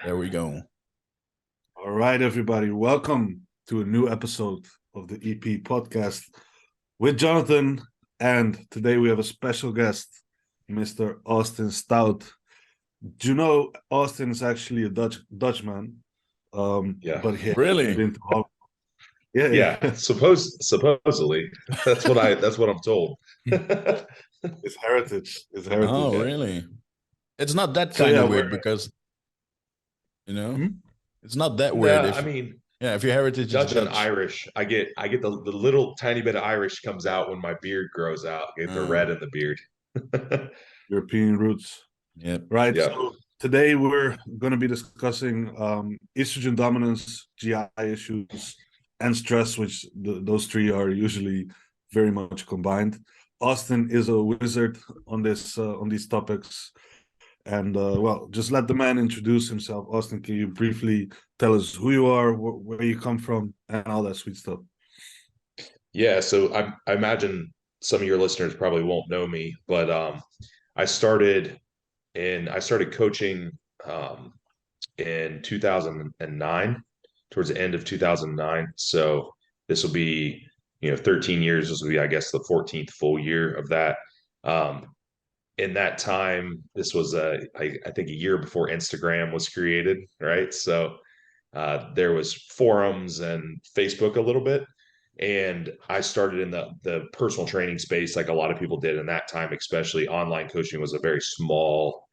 There we go. All right, everybody. Welcome to a new episode of the EP podcast with Jonathan. And today we have a special guest, Mr. Austin Stout. Do you know Austin is actually a Dutchman? Yeah. But he Really? been to Hong Kong. Yeah, Yeah. Supposedly. That's what I'm told. His heritage. Oh, Yeah. really? It's not that So kind yeah, of weird because, Hmm? it's not that weird. No, If I mean, if your heritage is Dutch and Dutch. Irish. I get the little tiny bit of Irish comes out when my beard grows out. I get the red in the beard. European roots. Yep. Right. Yeah. So today we're going to be discussing estrogen dominance, GI issues, and stress, which those three are usually very much combined. Austin is a wizard on these topics, and well, just let the man introduce himself. Austin, can you briefly tell us who you are, where you come from, and all that sweet stuff? Yeah. So I imagine some of your listeners probably won't know me, but I started I started coaching um, in 2009, towards the end of 2009. So this will be, 13 years. This will be, I guess, the 14th full year of that. Um, in that time, this was I think a year before Instagram was created, right? So there was forums and Facebook a little bit. And I started in the personal training space like a lot of people did in that time, especially online coaching was a very small.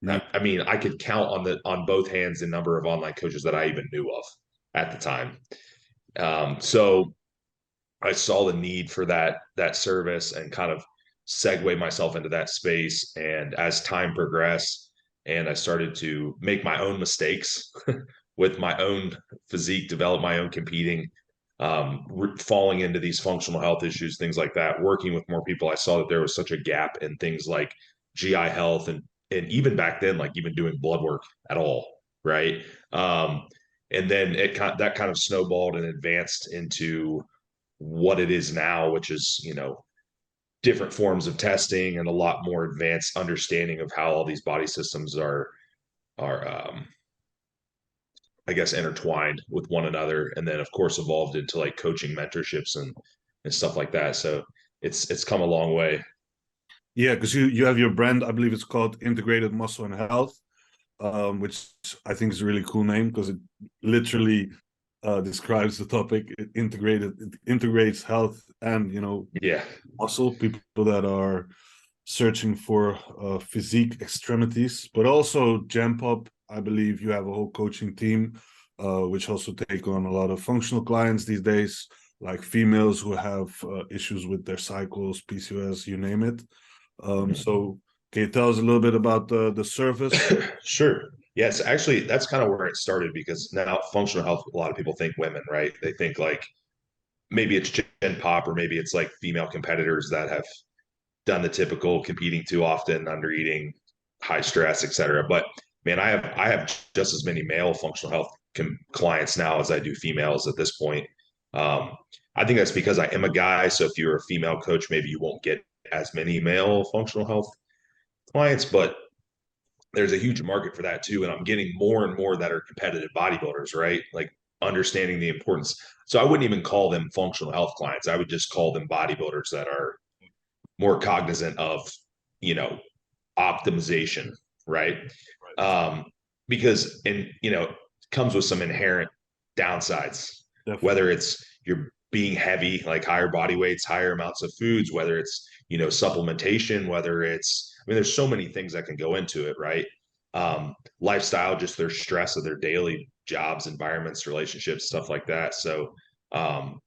I mean, I could count on both hands the number of online coaches that I even knew of at the time. So I saw the need for that service and kind of segue myself into that space. And as time progressed, and I started to make my own mistakes with my own physique, develop my own competing, falling into these functional health issues, things like that. Working with more people, I saw that there was such a gap in things like GI health and even back then, like even doing blood work at all, right? And then that kind of snowballed and advanced into what it is now, which is, different forms of testing and a lot more advanced understanding of how all these body systems are I guess intertwined with one another, and then of course evolved into like coaching mentorships and stuff like that. So it's come a long way. Yeah, because you have your brand. I believe it's called Integrated Muscle and Health, which I think is a really cool name because it literally describes the topic. It integrates health and Yeah. muscle. People that are searching for physique extremities, but also Jam Pop. I believe you have a whole coaching team, which also take on a lot of functional clients these days, like females who have issues with their cycles, PCOS, you name it. So can you tell us a little bit about the service? Sure. Yes, actually, that's kind of where it started because now functional health, a lot of people think women, right? They think like maybe it's Gen Pop or maybe it's like female competitors that have done the typical competing too often, under eating, high stress, etc. But man, I have just as many male functional health clients now as I do females at this point. Um, I think that's because I am a guy. So if you're a female coach, maybe you won't get as many male functional health clients, but there's a huge market for that too. And I'm getting more and more that are competitive bodybuilders, right? Like understanding the importance. So I wouldn't even call them functional health clients. I would just call them bodybuilders that are more cognizant of, you know, optimization, right? Um, because comes with some inherent downsides, Definitely. whether it's you're being heavy, like higher body weights, higher amounts of foods, whether it's, supplementation, whether it's, I mean, there's so many things that can go into it, right? Lifestyle, just their stress of their daily jobs, environments, relationships, stuff like that. So um,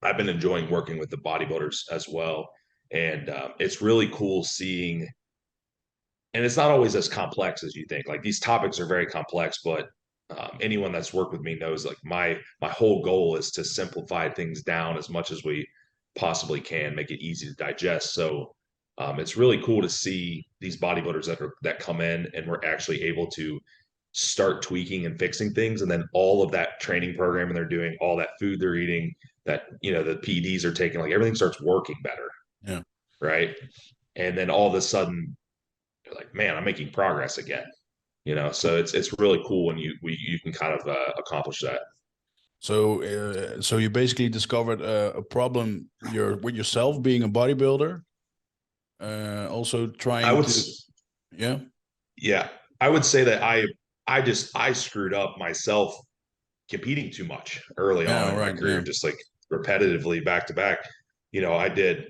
I've been enjoying working with the bodybuilders as well. And it's really cool seeing, and it's not always as complex as you think. Like these topics are very complex, but anyone that's worked with me knows like my whole goal is to simplify things down as much as we possibly can, make it easy to digest. So it's really cool to see these bodybuilders that come in and we're actually able to start tweaking and fixing things, and then all of that training program and they're doing, all that food they're eating, that, the PEDs are taking, like everything starts working better. Yeah. Right. And then all of a sudden you're like, man, I'm making progress again. So it's really cool when you can kind of accomplish that. So you basically discovered a problem with yourself being a bodybuilder. Also I trying would, to, yeah. yeah, I would say that I screwed up myself competing too much early on Yeah, in my right. career, Yeah. just like repetitively back to back. I did,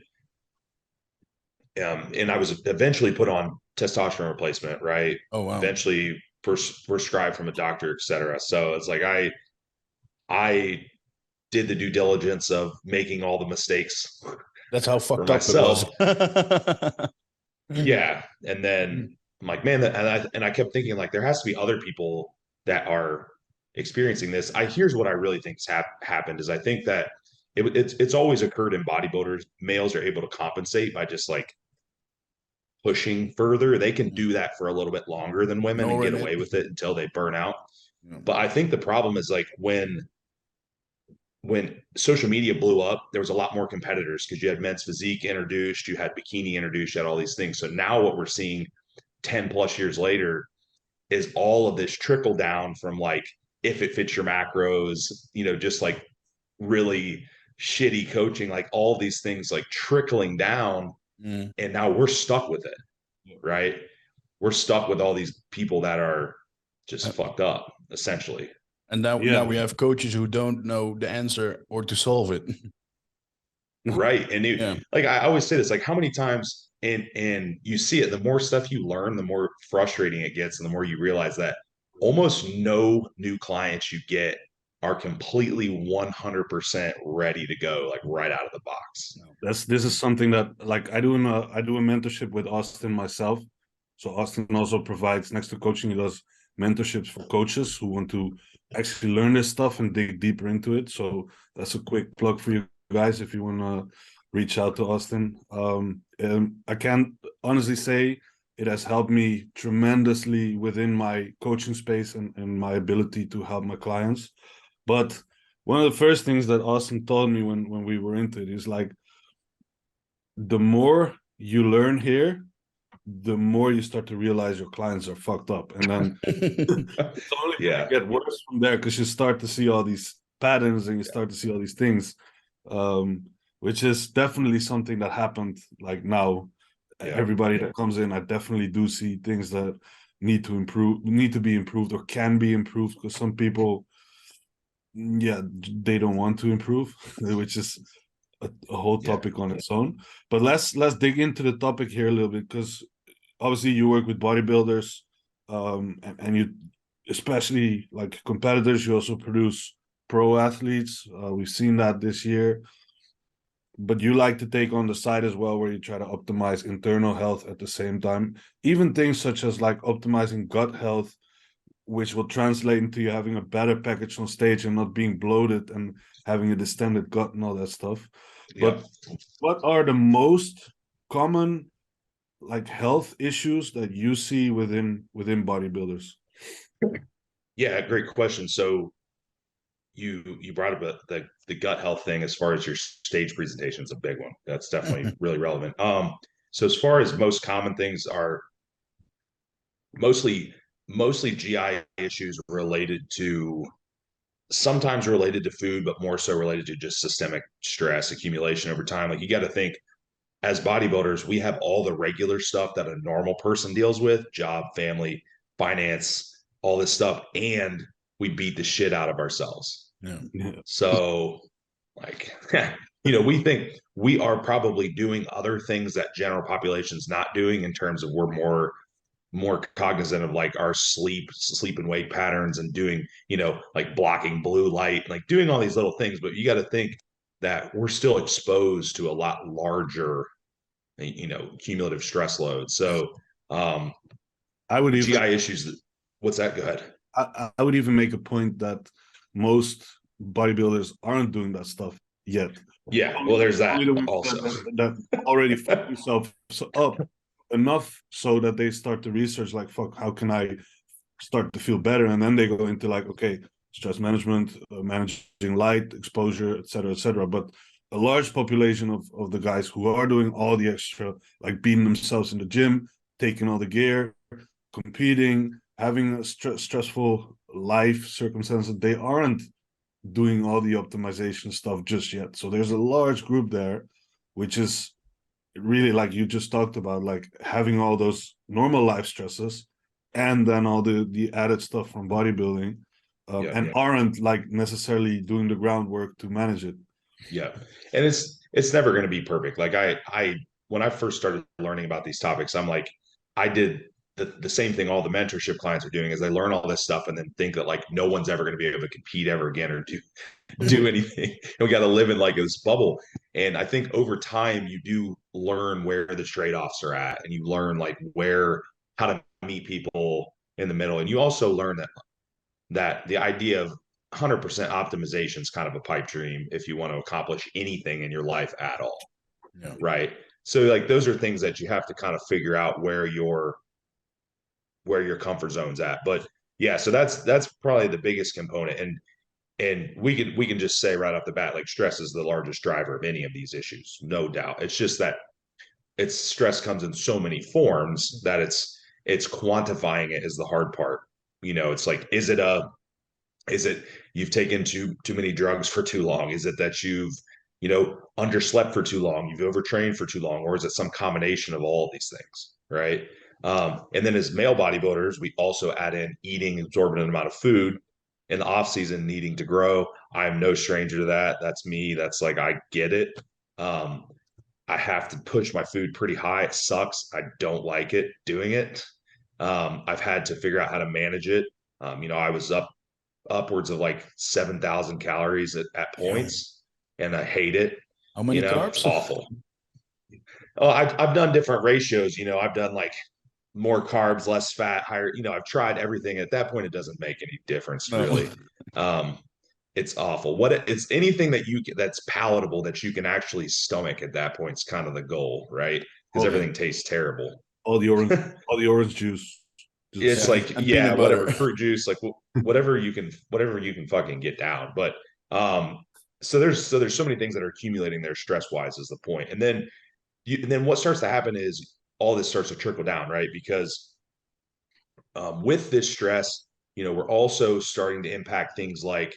and I was eventually put on testosterone replacement, right? Oh, wow. Eventually prescribed from a doctor, et cetera. So it's like I did the due diligence of making all the mistakes That's how for fucked up it was. myself. Yeah. And then I'm like, man, and I kept thinking like there has to be other people that are experiencing this. Here's what I really think's happened is I think that it's always occurred in bodybuilders. Males are able to compensate by just like pushing further. They can do that for a little bit longer than women and get Ignoring it. away with it until they burn out. Yeah. But I think the problem is like when social media blew up, there was a lot more competitors because you had men's physique introduced, you had bikini introduced, you had all these things. So now what we're seeing 10 plus years later is all of this trickle down from like if it fits your macros, just like really shitty coaching, like all these things like trickling down. Mm. And now we're stuck with it, right? We're stuck with all these people that are just fucked up, essentially. And now Yeah. we have coaches who don't know the answer or to solve it. Right. And Yeah. like I always say this, like how many times and you see it, the more stuff you learn, the more frustrating it gets, and the more you realize that almost no new clients you get are completely 100% ready to go, like right out of the box. This is something that like I do a mentorship with Austin myself. So Austin also provides, next to coaching, he does mentorships for coaches who want to actually learn this stuff and dig deeper into it. So that's a quick plug for you guys if you want to reach out to Austin. And I can honestly say it has helped me tremendously within my coaching space and my ability to help my clients. But one of the first things that Austin told me when we were into it is like, the more you learn here, the more you start to realize your clients are fucked up. And then it's only Yeah. going to get worse from there because you start to see all these patterns and you start to see all these things, which is definitely something that happened like now. Yeah. Everybody that comes in, I definitely do see things that need to be improved or can be improved because some people, yeah, they don't want to improve, which is a whole topic on its own. But let's dig into the topic here a little bit because obviously you work with bodybuilders, and you, especially like competitors, you also produce pro athletes. We've seen that this year, but you like to take on the side as well where you try to optimize internal health at the same time, even things such as like optimizing gut health, which will translate into you having a better package on stage and not being bloated and having a distended gut and all that stuff. But what are the most common like health issues that you see within bodybuilders? Yeah, great question. So you brought up the gut health thing as far as your stage presentation is a big one. That's definitely really relevant. So as far as most common things are mostly GI issues sometimes related to food, but more so related to just systemic stress accumulation over time. Like you got to think as bodybuilders, we have all the regular stuff that a normal person deals with, job, family, finance, all this stuff. And we beat the shit out of ourselves. Yeah. So like, we think we are probably doing other things that general population's not doing in terms of we're more cognizant of like our sleep and wake patterns and doing, like blocking blue light, like doing all these little things. But you got to think that we're still exposed to a lot larger, cumulative stress load. So, I would even GI issues. What's that? Go ahead. I would even make a point that most bodybuilders aren't doing that stuff yet. Yeah, well, there's that Only the ones also. that already fuck themselves up enough so that they start to research like, fuck, how can I start to feel better? And then they go into like, okay, stress management, managing light exposure, etc., etc. But a large population of the guys who are doing all the extra, like beating themselves in the gym, taking all the gear, competing, having a stressful life circumstances, they aren't doing all the optimization stuff just yet. So there's a large group there, which is really like you just talked about, like having all those normal life stresses and then all the added stuff from bodybuilding, and aren't like necessarily doing the groundwork to manage it. Yeah. And it's never going to be perfect. Like I when I first started learning about these topics, I'm like, I did the same thing all the mentorship clients are doing is they learn all this stuff and then think that like no one's ever going to be able to compete ever again or do anything. We got to live in like this bubble. And I think over time you do learn where the trade-offs are at and you learn like where how to meet people in the middle. And you also learn that the idea of 100% optimization is kind of a pipe dream if you want to accomplish anything in your life at all. Yeah. Right. So like those are things that you have to kind of figure out where your comfort zone's at. But yeah, so that's probably the biggest component. And we can just say right off the bat, like stress is the largest driver of any of these issues, no doubt. It's just that it's stress comes in so many forms that it's quantifying it is the hard part. You know, it's like, is it you've taken too many drugs for too long? Is it that you've, you know, underslept for too long, you've overtrained for too long, or is it some combination of all of these things, right? And then as male bodybuilders, we also add in eating an exorbitant amount of food in the off season, needing to grow. I'm no stranger to that. That's me. That's like I get it. Um, I have to push my food pretty high. It sucks. I don't like it doing it. I've had to figure out how to manage it. You know, I was upwards of like 7,000 calories at points, and I hate it. How You many know, carbs? awful. Oh, I've done different ratios. You know, I've done like more carbs, less fat, higher. You know, I've tried everything. At that point, it doesn't make any difference No. really. Um, it's awful. It's anything that that's palatable that you can actually stomach at that point is kind of the goal, right? Because everything tastes terrible. All the orange, all the orange juice. It's Yeah, like, and yeah, peanut whatever, butter. fruit juice, like whatever you can fucking get down. But so there's so many things that are accumulating there stress wise is the point. And then what starts to happen is all this starts to trickle down, right? Because with this stress, you know, we're also starting to impact things like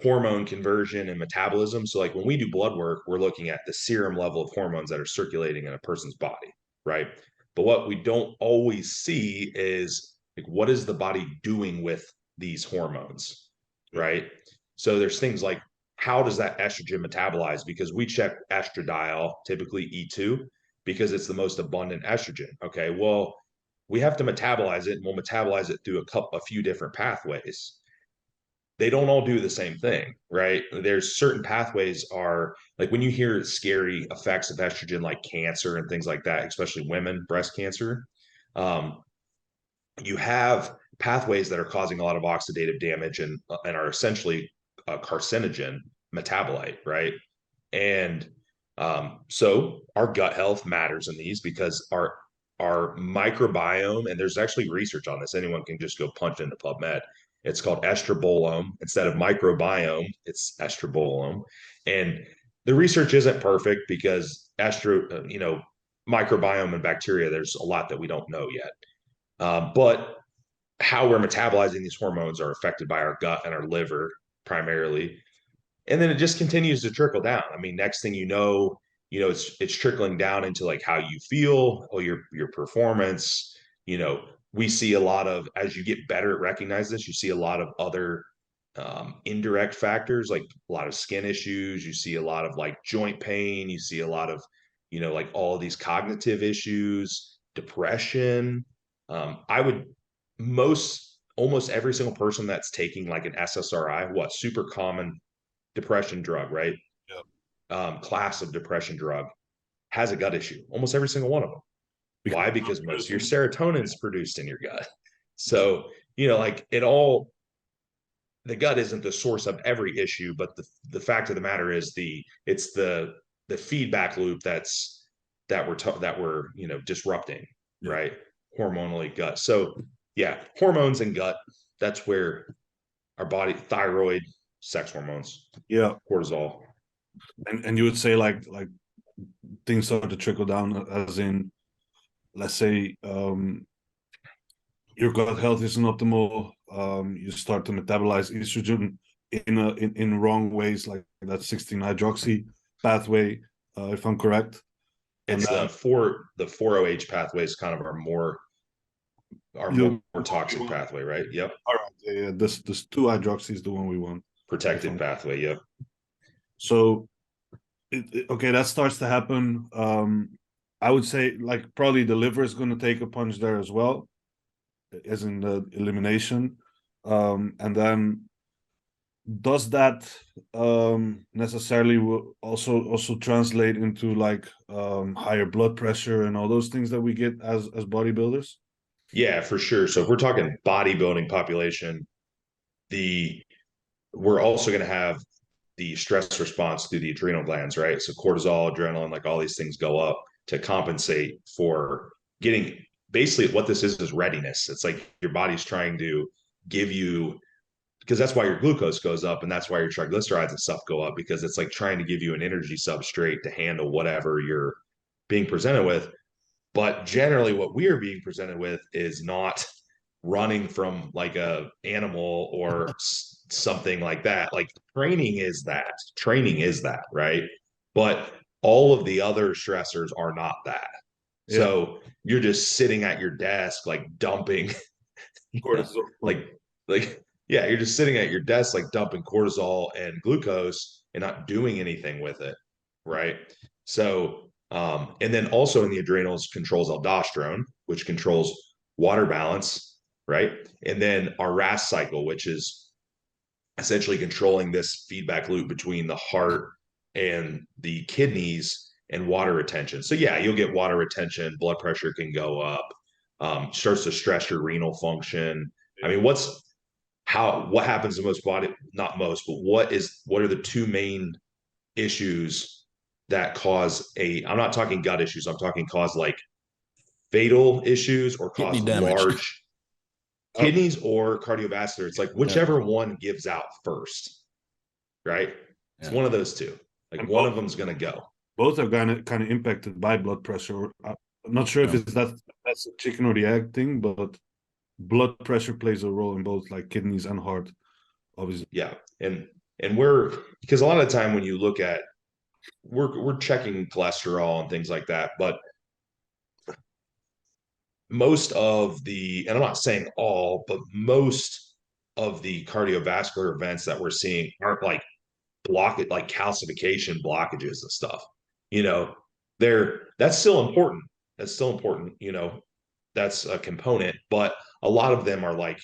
hormone conversion and metabolism. So like when we do blood work, we're looking at the serum level of hormones that are circulating in a person's body, right? But what we don't always see is like what is the body doing with these hormones, right? So there's things like how does that estrogen metabolize? Because we check estradiol, typically E2, because it's the most abundant estrogen. Okay, well, we have to metabolize it, and we'll metabolize it through a few different pathways. They don't all do the same thing, right? There's certain pathways are like when you hear scary effects of estrogen, like cancer and things like that, especially women, breast cancer. Um, you have pathways that are causing a lot of oxidative damage and are essentially a carcinogen metabolite, right? And so our gut health matters in these because our microbiome, and there's actually research on this. Anyone can just go punch into PubMed. It's called estrobolome. Instead of microbiome, it's estrobolome. And the research isn't perfect because you know, microbiome and bacteria, there's a lot that we don't know yet. But how we're metabolizing these hormones are affected by our gut and our liver primarily. And then it just continues to trickle down. I mean, next thing you know, it's trickling down into like how you feel or your performance. You know, we see a lot of as you get better at recognize this, you see a lot of other indirect factors like a lot of skin issues. You see a lot of like joint pain. You see a lot of, you know, like all of these cognitive issues, depression. I would almost every single person that's taking like an SSRI, what super common depression drug, right? Class of depression drug has a gut issue. Almost every single one of them. Why? Because most of your serotonin is produced in your gut. So, you know, like the gut isn't the source of every issue, but the fact of the matter is it's the feedback loop that we're you know disrupting, right? Hormonally gut. So yeah, hormones and gut. That's where our body, thyroid, sex hormones, Yeah, cortisol. and you would say like things start to trickle down, as in, let's say, your gut health isn't optimal. You start to metabolize estrogen in wrong ways, like that 16-hydroxy pathway, if I'm correct. It's And the 4-OH pathway is kind of our more toxic pathway, right? Yep. All right, yeah. This 2-hydroxy is the one we want. Protective pathway, yep. So, okay, that starts to happen. I would say, like, probably the liver is going to take a punch there as well, as in the elimination. And then does that necessarily also translate into like higher blood pressure and all those things that we get as bodybuilders? Yeah, for sure. So if we're talking bodybuilding population, we're also going to have the stress response through the adrenal glands, right? So cortisol, adrenaline, like all these things go up to compensate for getting, basically what this is readiness. It's like your body's trying to give you, because that's why your glucose goes up and that's why your triglycerides and stuff go up, because it's like trying to give you an energy substrate to handle whatever you're being presented with. But generally what we are being presented with is not running from like a animal or something like that. Like training is that, right? But all of the other stressors are not that. Yeah. So you're just sitting at your desk like dumping Cortisol. like yeah, you're just sitting at your desk like dumping cortisol and glucose and not doing anything with it, right? So and then also in the adrenals controls aldosterone, which controls water balance, right? And then our RAS cycle, which is essentially controlling this feedback loop between the heart and the kidneys and water retention. So yeah, you'll get water retention, blood pressure can go up, starts to stress your renal function. I mean, what happens to most body, not most, but what are the two main issues that cause I'm not talking gut issues, I'm talking cause like fatal issues or Kidney cause damage. large kidneys or cardiovascular. It's like whichever one gives out first, right? It's one of those two. Like And one of them's going to go. Both are kind of impacted by blood pressure. I'm not sure if that's a chicken or the egg thing, but blood pressure plays a role in both, like kidneys and heart, obviously. Yeah, and we're, because a lot of the time when you look at, we're checking cholesterol and things like that, but most of the, and I'm not saying all, but most of the cardiovascular events that we're seeing aren't like like calcification blockages and stuff. You know, that's still important. That's still important. You know, that's a component, but a lot of them are like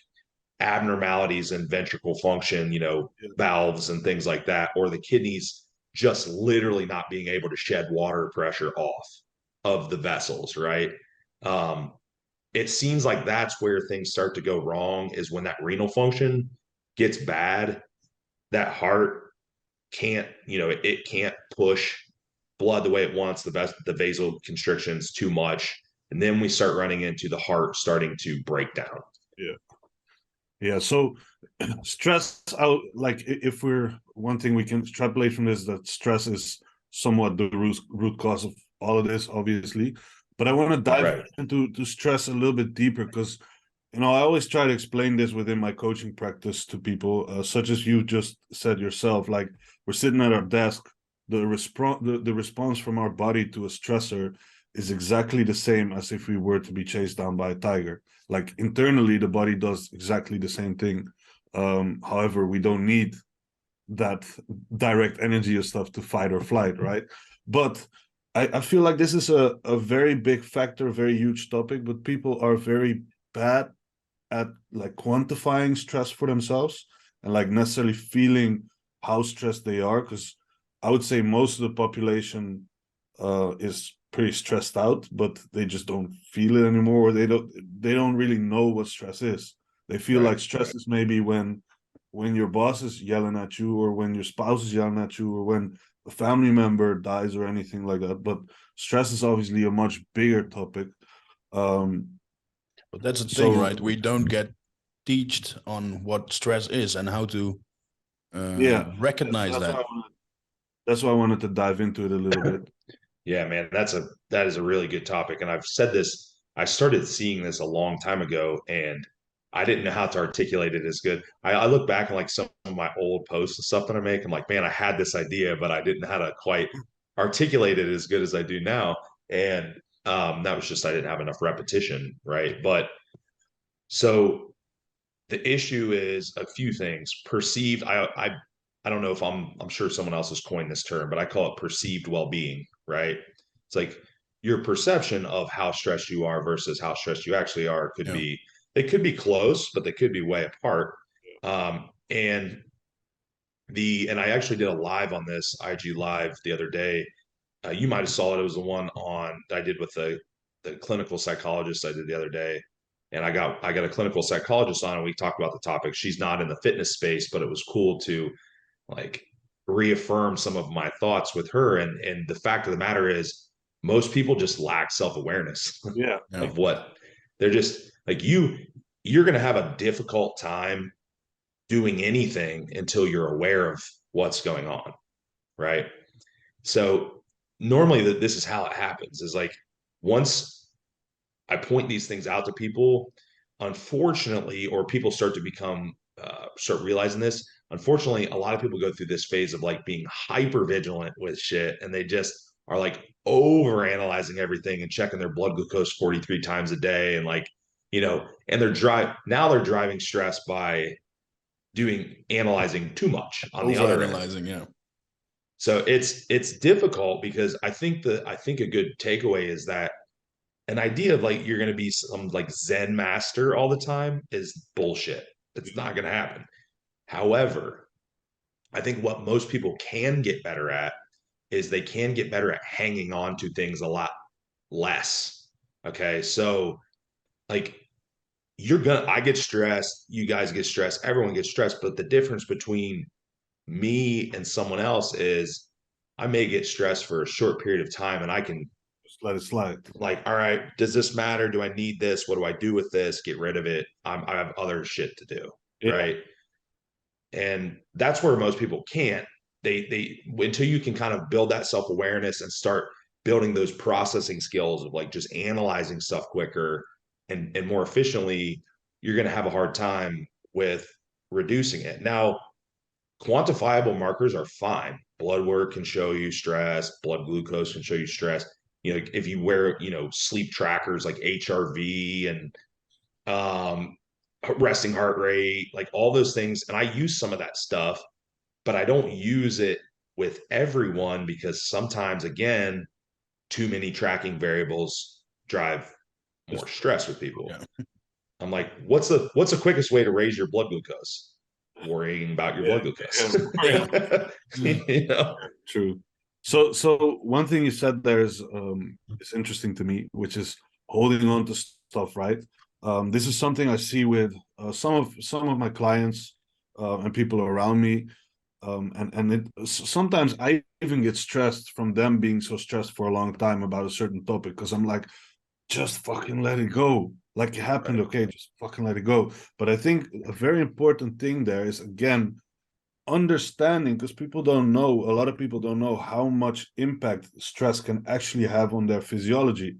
abnormalities in ventricle function, you know, valves and things like that, or the kidneys just literally not being able to shed water pressure off of the vessels, right? It seems like that's where things start to go wrong, is when that renal function gets bad, that heart can't, you know, it can't push blood the way it wants, the vasoconstriction's too much, and then we start running into the heart starting to break down. Yeah, so stress out, like, if we're, one thing we can extrapolate from this, that stress is somewhat the root cause of all of this, obviously. But I want to dive into stress a little bit deeper, because, you know, I always try to explain this within my coaching practice to people, such as you just said yourself. Like, we're sitting at our desk, the response from our body to a stressor is exactly the same as if we were to be chased down by a tiger. Like, internally, the body does exactly the same thing. However, we don't need that direct energy or stuff to fight or flight, right? But I feel like this is a very big factor, very huge topic, but people are very bad at like quantifying stress for themselves and like necessarily feeling how stressed they are, because I would say most of the population is pretty stressed out, but they just don't feel it anymore, or they don't really know what stress is. They feel like stress is maybe when your boss is yelling at you, or when your spouse is yelling at you, or when a family member dies or anything like that. But stress is obviously a much bigger topic. But that's the thing, right? We don't get teached on what stress is and how to recognize that's that. that's why I wanted to dive into it a little bit. Yeah, man, that is a really good topic. And I've said this, I started seeing this a long time ago, and I didn't know how to articulate it as good. I look back on like some of my old posts and stuff that I make. I'm like, man, I had this idea, but I didn't know how to quite articulate it as good as I do now. And that was just I didn't have enough repetition, right? But so the issue is a few things. Perceived, I don't know if I'm sure someone else has coined this term, but I call it perceived well-being, right? It's like your perception of how stressed you are versus how stressed you actually are could be, they could be close, but they could be way apart. And I actually did a live on this IG live the other day. You might have saw it. It was the one on I did with the clinical psychologist I did the other day. And I got a clinical psychologist on, and we talked about the topic. She's not in the fitness space, but it was cool to like reaffirm some of my thoughts with her. And the fact of the matter is, most people just lack self-awareness of what they're just like you're going to have a difficult time doing anything until you're aware of what's going on, right? So normally this is how it happens, is like once I point these things out to people, unfortunately, or people start to become start realizing this, unfortunately, a lot of people go through this phase of like being hyper vigilant with shit, and they just are like over analyzing everything and checking their blood glucose 43 times a day, and like, and they're driving stress by analyzing too much on the other end. Overanalyzing, So it's difficult, because I think a good takeaway is that an idea of like you're going to be some like Zen master all the time is bullshit. It's not going to happen. However, I think what most people can get better at is they can get better at hanging on to things a lot less. Okay. So like I get stressed, you guys get stressed, everyone gets stressed. But the difference between me and someone else is I may get stressed for a short period of time, and I can just let it slide. Like, all right, does this matter? Do I need this? What do I do with this? Get rid of it. I have other shit to do. Right. And that's where most people can't. They until you can kind of build that self-awareness and start building those processing skills of like just analyzing stuff quicker and more efficiently, you're going to have a hard time with reducing it. Now, quantifiable markers are fine. Blood work can show you stress, blood glucose can show you stress. If you wear, sleep trackers like HRV and resting heart rate, like all those things. And I use some of that stuff, but I don't use it with everyone, because sometimes, again, too many tracking variables drive more stress with people. I'm like, what's the quickest way to raise your blood glucose? Worrying about your blood glucose. True. So one thing you said there is interesting to me, which is holding on to stuff, right? This is something I see with some of my clients and people around me, and sometimes I even get stressed from them being so stressed for a long time about a certain topic, because I'm like, just fucking let it go. Like, it happened, okay, just fucking let it go. But I think a very important thing there is, again, understanding, because a lot of people don't know how much impact stress can actually have on their physiology,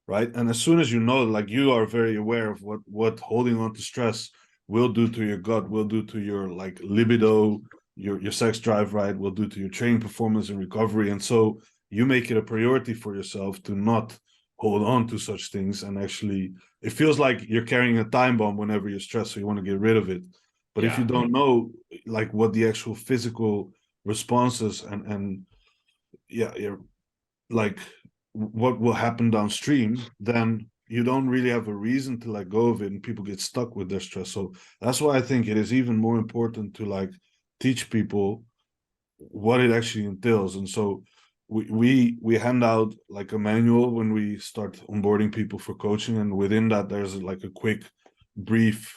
right? And as soon as you know, like, you are very aware of what holding on to stress will do to your gut, will do to your like libido, your sex drive, right, will do to your training performance and recovery. And so you make it a priority for yourself to not hold on to such things, and actually it feels like you're carrying a time bomb whenever you're stressed, so you want to get rid of it. But if you don't know like what the actual physical responses and like what will happen downstream, then you don't really have a reason to let go of it, and people get stuck with their stress. So that's why I think it is even more important to like teach people what it actually entails. And so we hand out like a manual when we start onboarding people for coaching, and within that there's like a quick brief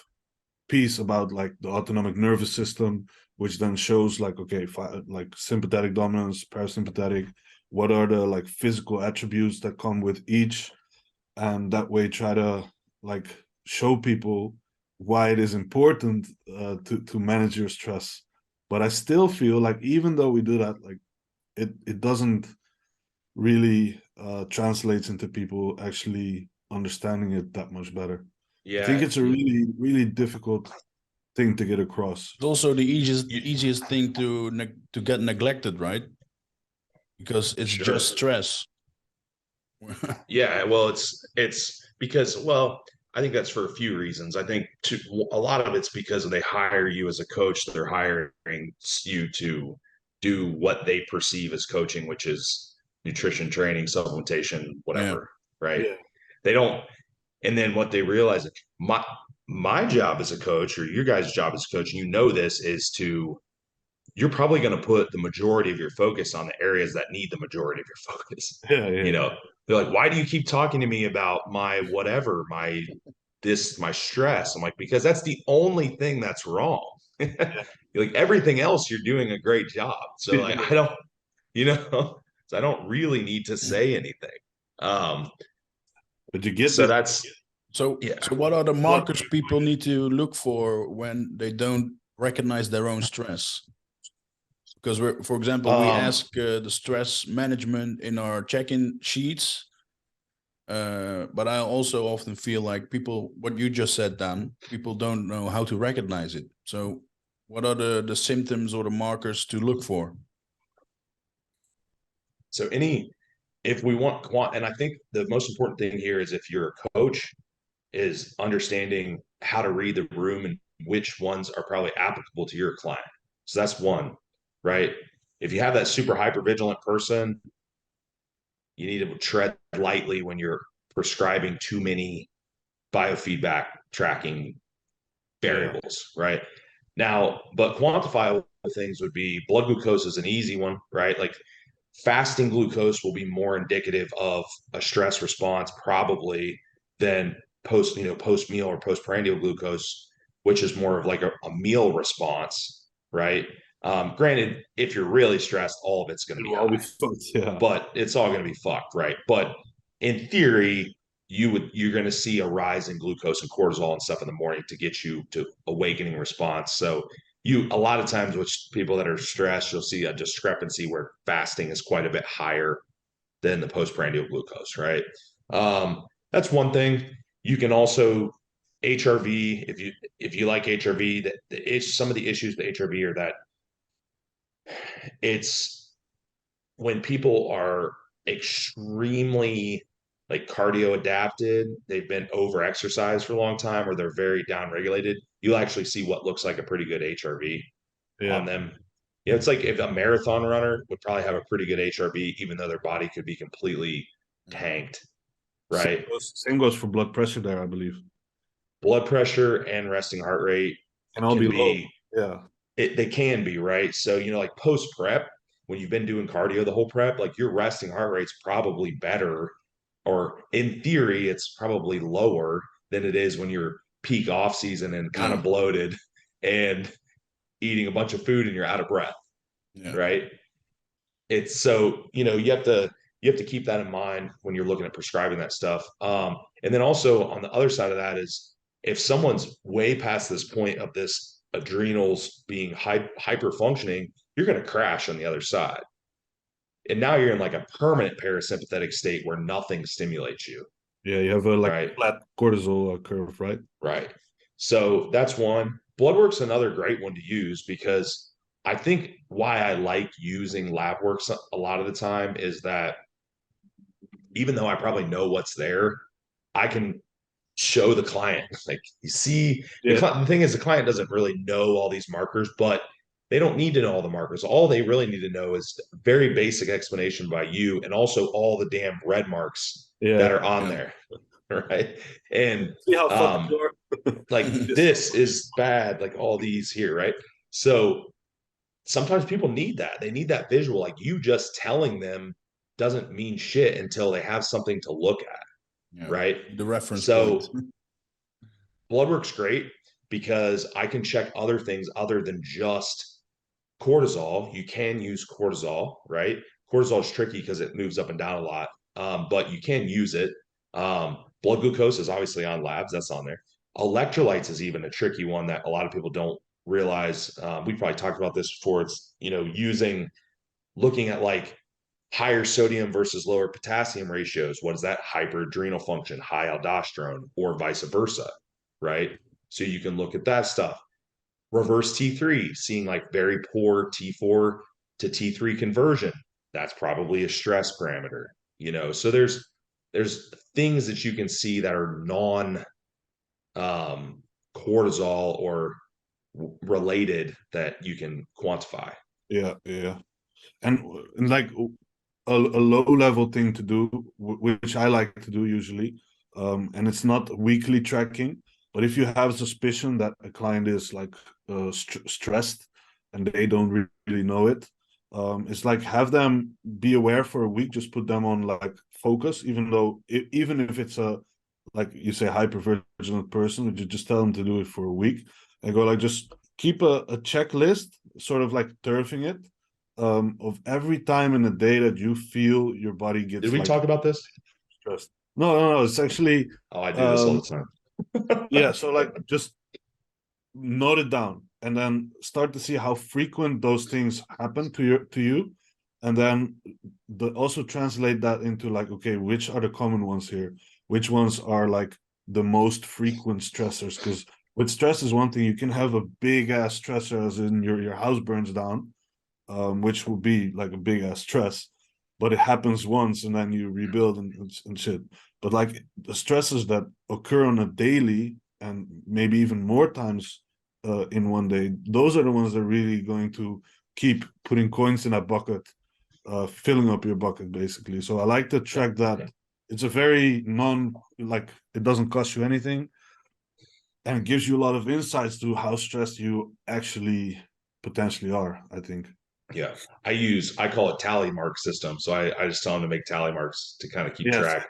piece about like the autonomic nervous system, which then shows like, okay, like sympathetic dominance, parasympathetic, what are the like physical attributes that come with each, and that way try to like show people why it is important to manage your stress. But I still feel like even though we do that, like it doesn't really translates into people actually understanding it that much better. I think Yeah, it's a really, really difficult thing to get across. It's also the easiest thing to get neglected, right? Because it's sure. just stress. Yeah, well, it's because, well, I think that's for a few reasons. I think a lot of it's because they hire you as a coach. They're hiring you to do what they perceive as coaching, which is nutrition, training, supplementation, Yeah. whatever, right? Yeah. They don't, and then what they realize, my job as a coach, or your guys' job as a coach, and you know this, is to you're probably going to put the majority of your focus on the areas that need the majority of your focus. Yeah, yeah, You yeah. know, they're like, why do you keep talking to me about my whatever, my stress? I'm like, because that's the only thing that's wrong. Like everything else, you're doing a great job. So Yeah. like, I don't, you know, so I don't really need to say anything. Um, But you get so that. that's, So, yeah. so what are the What? markers people need to look for when they don't recognize their own stress? Because for example, we Um, ask the stress management in our check-in sheets, but I also often feel like people, what you just said, Dan, people don't know how to recognize it. So, what are the symptoms or the markers to look for? so if we want and I think the most important thing here is if you're a coach, is understanding how to read the room and which ones are probably applicable to your client. So that's one, right? If you have that super hyper vigilant person, you need to tread lightly when you're prescribing too many biofeedback tracking Yeah. variables, right? Now, but quantifiable things would be blood glucose is an easy one, right? Like fasting glucose will be more indicative of a stress response probably than post meal or postprandial glucose, which is more of like a meal response, right? Granted, if you're really stressed, all of it's going to It be will all be high, fucked. Yeah. but it's all going to be fucked, right? But in theory, you're going to see a rise in glucose and cortisol and stuff in the morning to get you to awakening response. So a lot of times with people that are stressed, you'll see a discrepancy where fasting is quite a bit higher than the postprandial glucose, right? That's one thing. You can also HRV, if you like HRV, some of the issues with HRV are that it's when people are extremely like cardio adapted, they've been over exercised for a long time, or they're very down regulated, you'll actually see what looks like a pretty good HRV Yeah. on them. It's like if a marathon runner would probably have a pretty good HRV, even though their body could be completely tanked, right? Same goes for blood pressure there, I believe. Blood pressure and resting heart rate Can all can be low. be Yeah. they can be, right? So, like post prep, when you've been doing cardio the whole prep, like your resting heart rate's probably better, or in theory, it's probably lower than it is when you're peak off season and kind Yeah. of bloated and eating a bunch of food and you're out of breath, Yeah. right? It's so, you have to keep that in mind when you're looking at prescribing that stuff. And then also on the other side of that is if someone's way past this point of this adrenals being hyper functioning, you're going to crash on the other side. And now you're in like a permanent parasympathetic state where nothing stimulates you. Yeah, you have a like Right. flat cortisol curve, right? Right. So that's one. Bloodwork's another great one to use because I think why I like using LabWorks a lot of the time is that even though I probably know what's there, I can show the client. Like you see, Yeah. the thing is, the client doesn't really know all these markers, but they don't need to know all the markers. All they really need to know is very basic explanation by you, and also all the damn red marks that Yeah. are on Yeah. there, right? And See how fucked um, you are? like this is bad, like all these here, right? So sometimes people need that. They need that visual. Like you just telling them doesn't mean shit until they have something to look at, Yeah. right? The reference point. So blood work's great because I can check other things other than just cortisol. You can use cortisol, right? Cortisol is tricky because it moves up and down a lot, but you can use it. Blood glucose is obviously on labs. That's on there. Electrolytes is even a tricky one that a lot of people don't realize. We probably talked about this before. It's, looking at like higher sodium versus lower potassium ratios. What is that? Hyperadrenal function, high aldosterone, or vice versa, right? So you can look at that stuff. Reverse T3, seeing like very poor T4 to T3 conversion. That's probably a stress parameter, So there's things that you can see that are non cortisol or related that you can quantify. Yeah, yeah. And like a low level thing to do, which I like to do usually, and it's not weekly tracking, but if you have a suspicion that a client is like stressed and they don't really know it, it's like have them be aware for a week, just put them on like focus, even if it's a, like you say, hypervigilant person, you just tell them to do it for a week and go like, just keep a checklist, sort of like turfing it, of every time in the day that you feel your body gets, Did we like, talk about this? stressed. No, it's actually, Oh, I do this all the time. yeah, so like just note it down and then start to see how frequent those things happen to you, and then also translate that into like, okay, which are the common ones here, which ones are like the most frequent stressors, because with stress is one thing, you can have a big ass stressor as in your house burns down, which will be like a big ass stress, but it happens once and then you rebuild and shit. But like the stresses that occur on a daily and maybe even more times in one day, those are the ones that are really going to keep putting coins in that bucket, filling up your bucket basically. So I like to track that. It's a very like, it doesn't cost you anything and it gives you a lot of insights to how stressed you actually potentially are, I think. Yeah. I call it tally mark system. So I just tell them to make tally marks to kind of keep Yes. track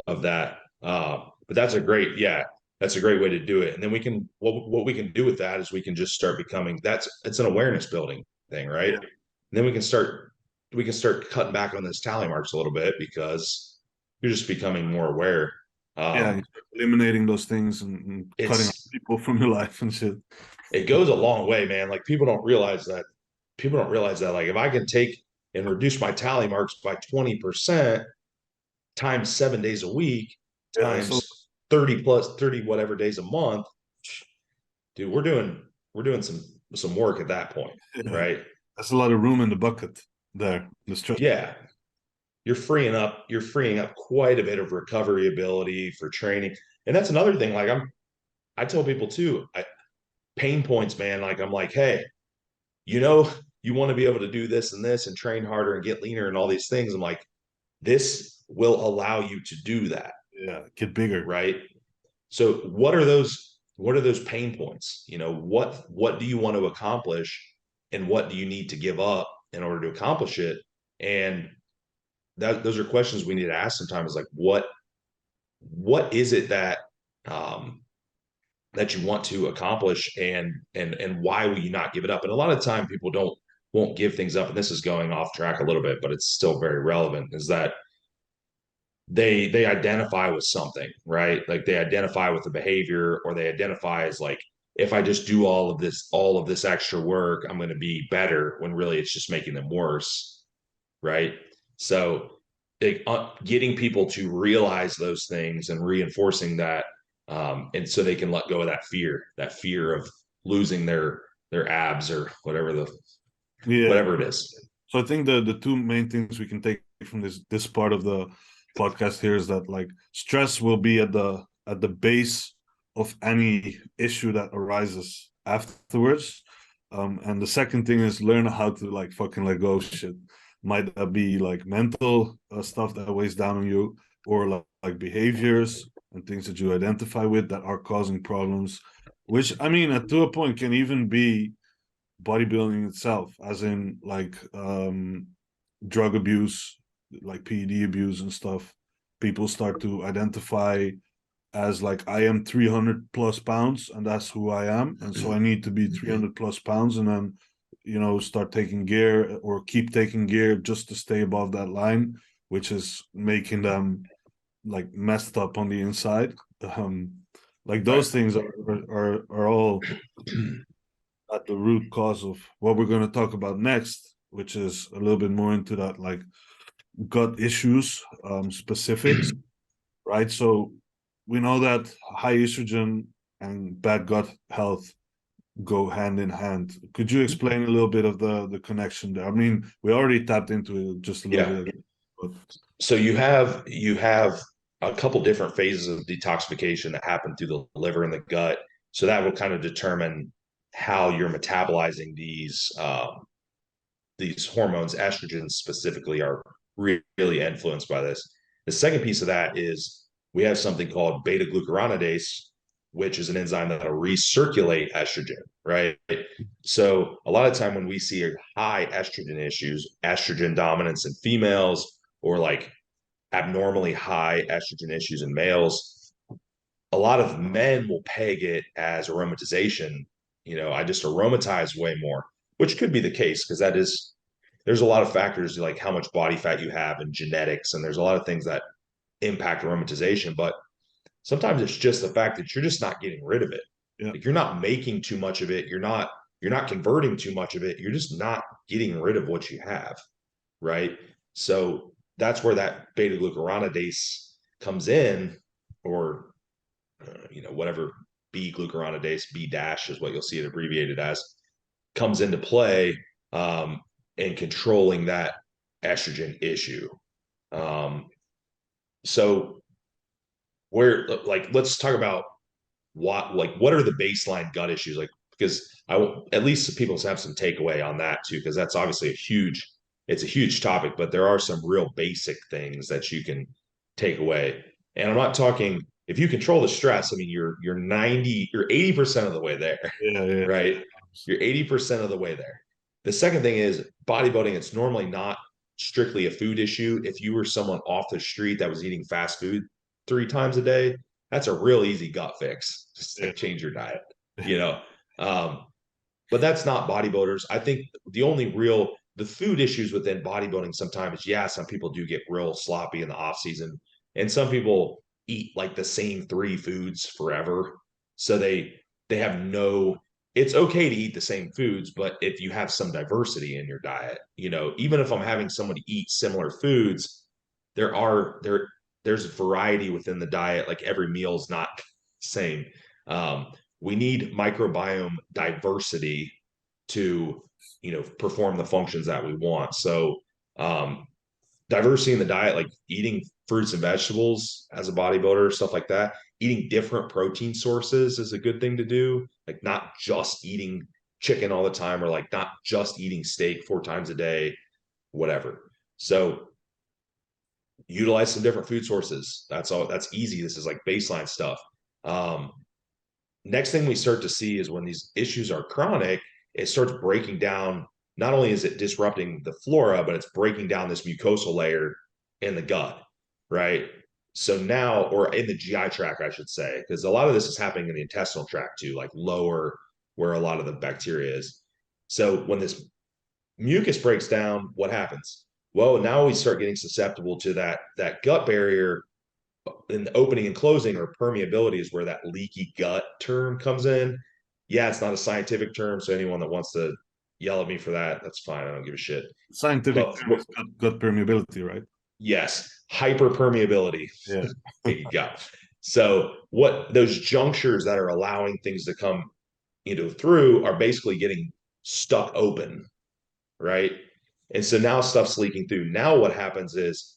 of that. But that's a great way to do it. And then what we can do with that is we can just start becoming, it's an awareness building thing, right? Yeah. And then we can start cutting back on those tally marks a little bit because you're just becoming more aware. Yeah, eliminating those things and cutting out It's people from your life and shit. it goes a long way, man. Like people don't realize that like if I can take and reduce my tally marks by 20% times 7 days a week Yeah, so times 30 plus 30 whatever days a month, dude, we're doing some work at that point, yeah, right? that's a lot of room in the bucket there. The stress. Yeah. You're freeing up quite a bit of recovery ability for training. And that's another thing. Like I tell people too, pain points, man. Like I'm like, hey, you know, you want to be able to do this and train harder and get leaner and all these things. I'm like, this will allow you to do that, Yeah, get bigger. right? So what are those pain points? What do you want to accomplish and what do you need to give up in order to accomplish it? And those are questions we need to ask sometimes, like what is it um that you want to accomplish, and why will you not give it up? And a lot of time people won't give things up, and this is going off track a little bit, but it's still very relevant, is that they identify with something, right? Like they identify with the behavior, or they identify as like, if I just do all of this extra work, I'm going to be better, when really it's just making them worse, right? So getting people to realize those things and reinforcing that, and so they can let go of that fear of losing their abs or Yeah. whatever it is. So I think the two main things we can take from this part of the podcast here is that like stress will be at the base of any issue that arises afterwards. And the second thing is learn how to like fucking let go of shit. Might that be like mental stuff that weighs down on you, or like behaviors and things that you identify with that are causing problems, which I mean, to a point can even be bodybuilding itself, as in like drug abuse, like PED abuse and stuff. People start to identify as like, I am 300 plus pounds and that's who I am, and so I need to be 300 plus pounds, and then start taking gear or keep taking gear just to stay above that line, which is making them like messed up on the inside. Like those things are all at the root cause of what we're going to talk about next, which is a little bit more into that like gut issues, specifics, right? So we know that high estrogen and bad gut health go hand in hand. Could you explain a little bit of the connection there? I mean, we already tapped into it just a little Yeah. bit, but So you have a couple different phases of detoxification that happen through the liver and the gut. So that will kind of determine how you're metabolizing these hormones. Estrogens specifically are really influenced by this. The second piece of that is we have something called beta glucuronidase, which is an enzyme that'll recirculate estrogen, right? So a lot of time when we see high estrogen issues, estrogen dominance in females, or like abnormally high estrogen issues in males, a lot of men will peg it as aromatization. I just aromatize way more, which could be the case because there's a lot of factors like how much body fat you have and genetics, and there's a lot of things that impact aromatization. But sometimes it's just the fact that you're just not getting rid of it. yeah, Like you're not making too much of it. You're not converting too much of it. You're just not getting rid of what you have, right? So that's where that beta glucuronidase comes in, or whatever B glucuronidase, B dash is what you'll see it abbreviated as, comes into play in controlling that estrogen issue. So let's talk about what are the baseline gut issues, like, because at least people have some takeaway on that too, because that's obviously it's a huge topic, but there are some real basic things that you can take away. And I'm not talking, if you control the stress, I mean, you're 80% of the way there, yeah. right? You're 80% of the way there. The second thing is bodybuilding. It's normally not strictly a food issue. If you were someone off the street that was eating fast food 3 times a day, that's a real easy gut fix. Just like change your diet, you know. But that's not bodybuilders. I think the food issues within bodybuilding sometimes, yeah, some people do get real sloppy in the off season, and some people eat like the same 3 foods forever. So they have no. It's okay to eat the same foods, but if you have some diversity in your diet, even if I'm having somebody eat similar foods, there's variety within the diet. Like every meal is not the same. Um, we need microbiome diversity to perform the functions that we want. So diversity in the diet, like eating fruits and vegetables as a bodybuilder, stuff like that, eating different protein sources is a good thing to do, like not just eating chicken all the time, or like not just eating steak 4 times a day, whatever. So utilize some different food sources. That's all. That's easy. This is like baseline stuff. Next thing we start to see is when these issues are chronic, it starts breaking down. Not only is it disrupting the flora, but it's breaking down this mucosal layer in the gut, right? So now, or in the GI tract, I should say, because a lot of this is happening in the intestinal tract too, like lower where a lot of the bacteria is. So when this mucus breaks down, what happens? Well, now we start getting susceptible to that gut barrier in the opening and closing, or permeability, is where that leaky gut term comes in. Yeah, it's not a scientific term, so anyone that wants to yell at me for that, that's fine. I don't give a shit. Scientific But term is gut permeability, right? yes, hyperpermeability. Yeah. There you go. So what those junctures that are allowing things to come through are basically getting stuck open, right? And so now stuff's leaking through. Now what happens is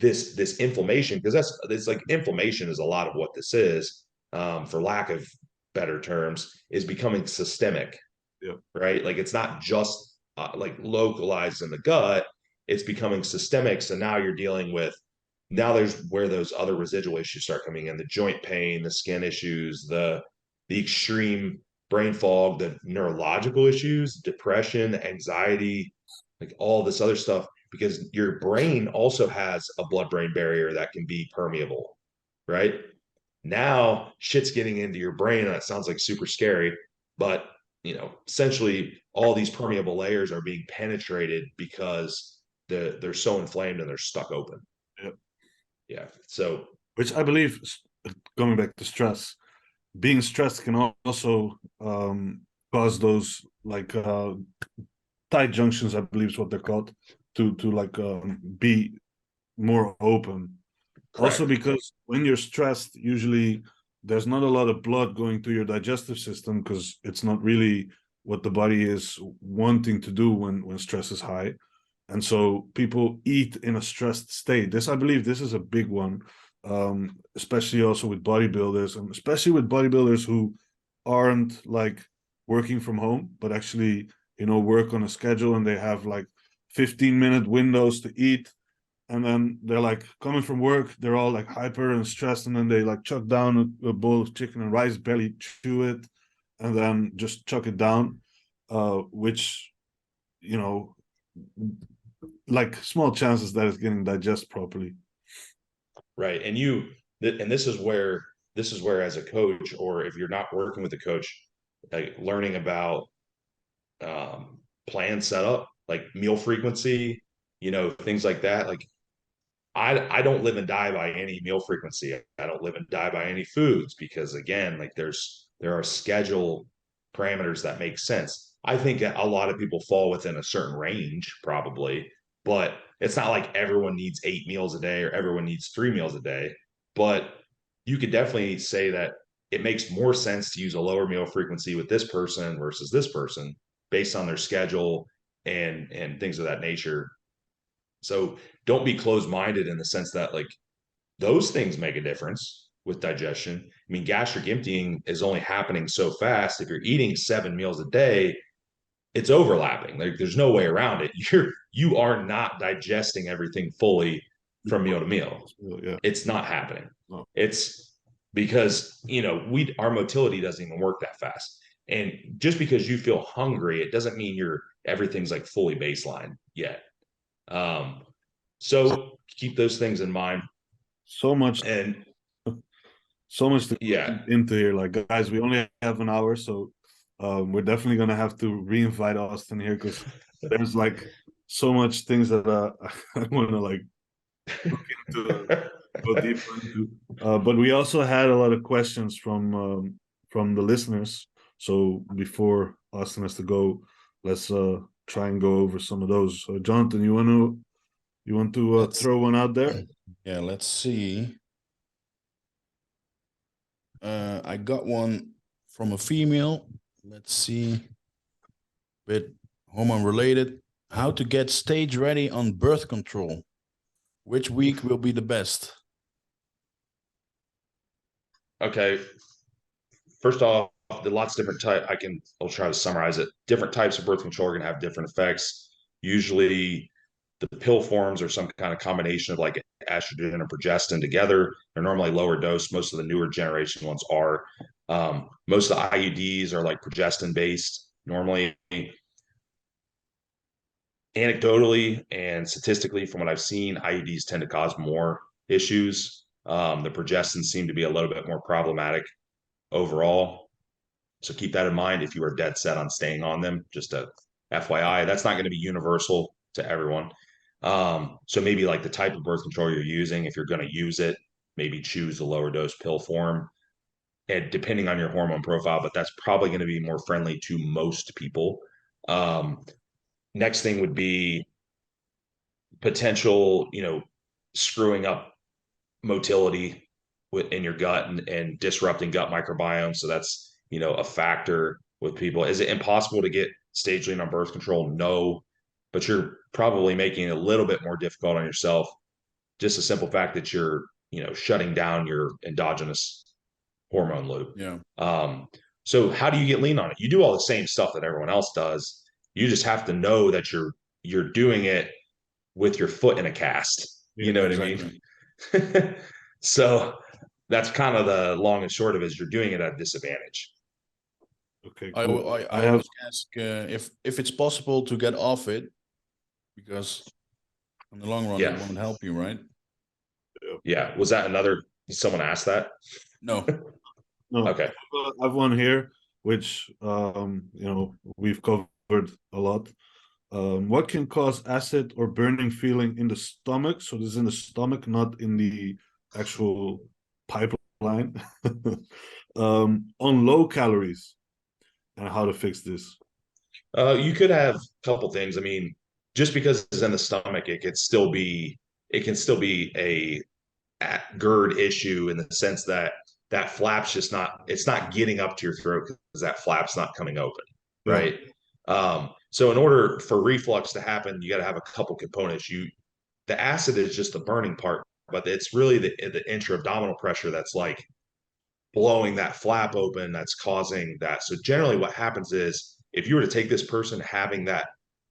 this inflammation, because it's like inflammation is a lot of what this is, for lack of better terms, is becoming systemic. Yeah. Right? Like it's not just like localized in the gut, it's becoming systemic. So now you're dealing with, now there's where those other residual issues start coming in: the joint pain, the skin issues, the extreme brain fog, the neurological issues, depression, anxiety, like all this other stuff, because your brain also has a blood-brain barrier that can be permeable, right? Now shit's getting into your brain, and that sounds like super scary, but essentially all these permeable layers are being penetrated because they're so inflamed and they're stuck open. Yeah. Yeah. So Which I believe, coming back to stress, being stressed can also cause those like tight junctions, I believe is what they're called, to like be more open. Also, Correct. because when you're stressed, usually there's not a lot of blood going to your digestive system because it's not really what the body is wanting to do when stress is high. And so people eat in a stressed state. I believe this is a big one, especially also with bodybuilders, and especially with bodybuilders who aren't like working from home, but actually, work on a schedule, and they have like 15-minute windows to eat. And then they're like coming from work, they're all like hyper and stressed, and then they like chuck down a bowl of chicken and rice, barely chew it, and then just chuck it down, which, like small chances that it's getting digested properly. Right. And this is where as a coach, or if you're not working with a coach, like learning about plan setup, like meal frequency, things like that. Like I don't live and die by any meal frequency. I don't live and die by any foods, because again, like there are schedule parameters that make sense. I think a lot of people fall within a certain range probably, but it's not like everyone needs 8 meals a day or everyone needs 3 meals a day. But you could definitely say that it makes more sense to use a lower meal frequency with this person versus this person based on their schedule and things of that nature. So don't be closed-minded in the sense that like those things make a difference with digestion. I mean, gastric emptying is only happening so fast. If you're eating 7 meals a day, it's overlapping. Like there's no way around it. You are not digesting everything fully from meal to meal. Yeah. It's not happening. No. It's because our motility doesn't even work that fast. And just because you feel hungry, it doesn't mean everything's like fully baseline yet. So keep those things in mind. So much And to yeah, into here. Like, guys, we only have an hour, so we're definitely gonna have to reinvite Austin here, because there's like so much things that I want to like look into, go deeper into. But we also had a lot of questions from the listeners. So before Austin has to go, let's try and go over some of those. So Jonathan, you want to throw one out there? Yeah, let's see. I got one from a female. Let's see. Bit hormone related. How to get stage ready on birth control. Which week will be the best? okay. First off, the lots of different type. I'll try to summarize it. Different types of birth control are going to have different effects. Usually, the pill forms are some kind of combination of like estrogen and progestin together. They're normally lower dose. Most of the newer generation ones are. Most of the IUDs are like progestin based. Normally, anecdotally and statistically, from what I've seen, IUDs tend to cause more issues. The progestins seem to be a little bit more problematic overall. So keep that in mind if you are dead set on staying on them. Just a FYI, that's not going to be universal to everyone. So maybe like the type of birth control you're using, if you're going to use it, maybe choose the lower dose pill form, and depending on your hormone profile, but that's probably going to be more friendly to most people. Next thing would be potential, screwing up motility in your gut and disrupting gut microbiome. So that's, a factor with people. Is it impossible to get stage lean on birth control? No, but you're probably making it a little bit more difficult on yourself. Just a simple fact that you're, shutting down your endogenous hormone loop. Yeah. So how do you get lean on it? You do all the same stuff that everyone else does. You just have to know that you're doing it with your foot in a cast. You know what I mean? So that's kind of the long and short of it, is you're doing it at a disadvantage. Okay, I cool. I always ask if it's possible to get off it, because in the long run Yeah. it won't help you, right? Yeah. Was that someone asked that? No. No. Okay. I have one here, which we've covered a lot. What can cause acid or burning feeling in the stomach? So this is in the stomach, not in the actual pipeline online on low calories and how to fix this. You could have a couple things. I mean, just because it's in the stomach, it can still be a GERD issue in the sense that that flap's just not it's not getting up to your throat because that flap's not coming open, Yeah. right? So in order for reflux to happen, you got to have a couple components. The acid is just the burning part, but it's really the intra-abdominal pressure that's like blowing that flap open that's causing that. So generally what happens is if you were to take this person having that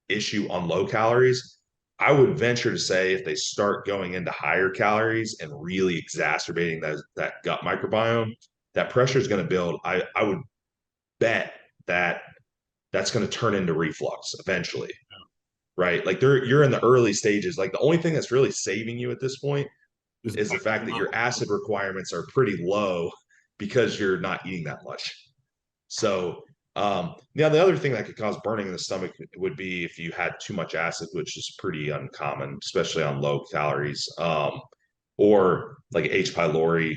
issue on low calories, I would venture to say if they start going into higher calories and really exacerbating that gut microbiome, that pressure is going to build. I would bet that that's going to turn into reflux eventually, right? Like you're in the early stages. Like the only thing that's really saving you at this point is the fact that your acid requirements are pretty low because you're not eating that much. So now the other thing that could cause burning in the stomach would be if you had too much acid, which is pretty uncommon, especially on low calories, or like H. pylori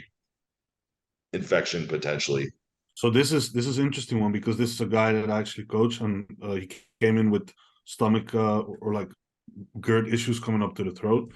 infection potentially. So this is interesting one because this is a guy that I actually coach, and he came in with stomach or like GERD issues coming up to the throat.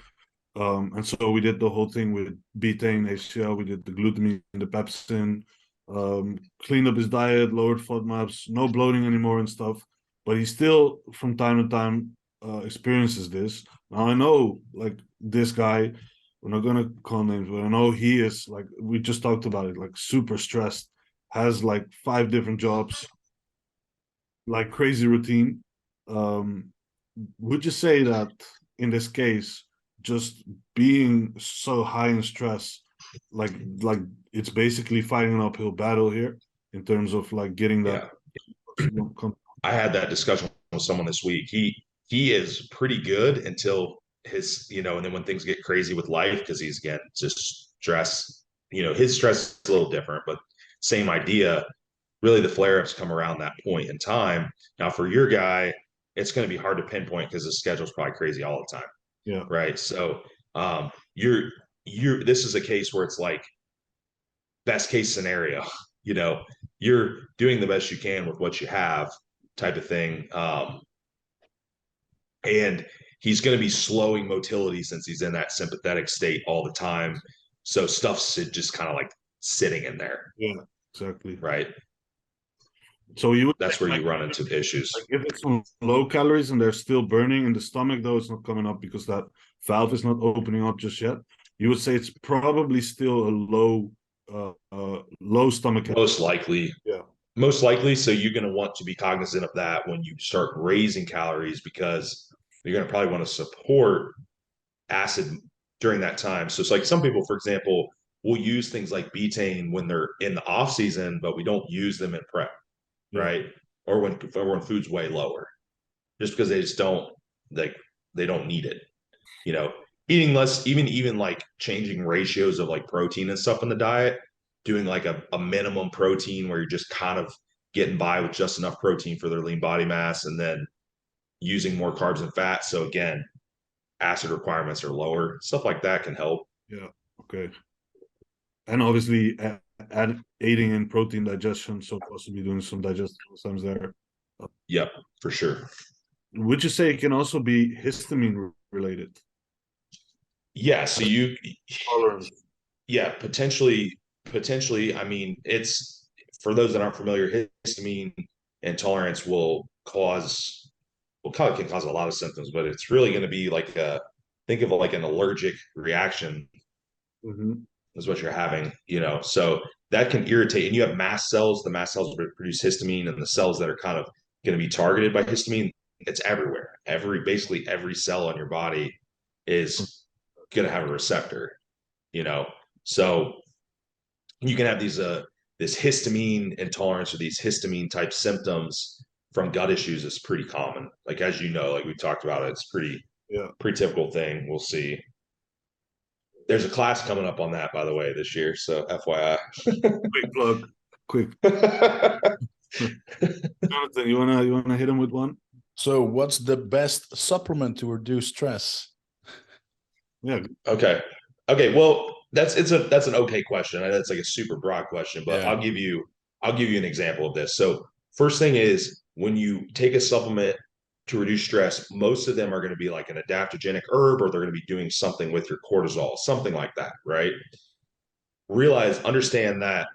And so we did the whole thing with betaine, HCl, we did the glutamine, the pepsin, cleaned up his diet, lowered FODMAPs, no bloating anymore and stuff. But he still, from time to time, experiences this. Now I know, like this guy, we're not gonna call names, but I know he is like we just talked about it, like super stressed, has like 5 different jobs, like crazy routine. Um, would you say that in this case, just being so high in stress, like it's basically fighting an uphill battle here in terms of like getting that? Yeah. I had that discussion with someone this week. He is pretty good until and then when things get crazy with life, because he's again just stress, his stress is a little different, but same idea. Really, the flare-ups come around that point in time. Now, for your guy, it's going to be hard to pinpoint because his schedule's probably crazy all the time. Yeah. Right. So you're this is a case where it's like best case scenario, you're doing the best you can with what you have type of thing. And he's going to be slowing motility since he's in that sympathetic state all the time. So stuff's just kind of like sitting in there. Yeah, exactly. Right. So that's where you run into issues. Like if it's on low calories and they're still burning in the stomach, though it's not coming up because that valve is not opening up just yet, you would say it's probably still a low stomach. Most likely. Yeah. Most likely. So you're going to want to be cognizant of that when you start raising calories, because you're going to probably want to support acid during that time. So it's like some people, for example, will use things like betaine when they're in the off season, but we don't use them in prep, right? Or when food's way lower, just because they just don't they don't need it. Eating less, even like changing ratios of like protein and stuff in the diet, doing like a minimum protein where you're just kind of getting by with just enough protein for their lean body mass, and then using more carbs and fats. So again, acid requirements are lower. Stuff like that can help. Yeah. Okay. And obviously aiding in protein digestion, so possibly doing some digestive enzymes there. Yep, for sure. Would you say it can also be histamine related? Yeah. So tolerance. Yeah, potentially. I mean, it's for those that aren't familiar, histamine intolerance can cause a lot of symptoms, but it's really going to be like think of it like an allergic reaction. Mm-hmm. Is what you're having, so that can irritate. And you have mast cells. The mast cells produce histamine, and the cells that are kind of going to be targeted by histamine, it's everywhere. Basically every cell on your body is going to have a receptor, so you can have this histamine intolerance or these histamine type symptoms from gut issues is pretty common. Like, as like we talked about, it's pretty typical thing. We'll see. There's a class coming up on that, by the way, this year. So FYI. Quick plug. Quick. Jonathan, you wanna hit him with one? So what's the best supplement to reduce stress? Yeah. Okay. Well, that's an okay question. That's like a super broad question, but Yeah. I'll give you an example of this. So first thing is when you take a supplement to reduce stress, most of them are going to be like an adaptogenic herb, or they're going to be doing something with your cortisol, something like that, right? Understand that.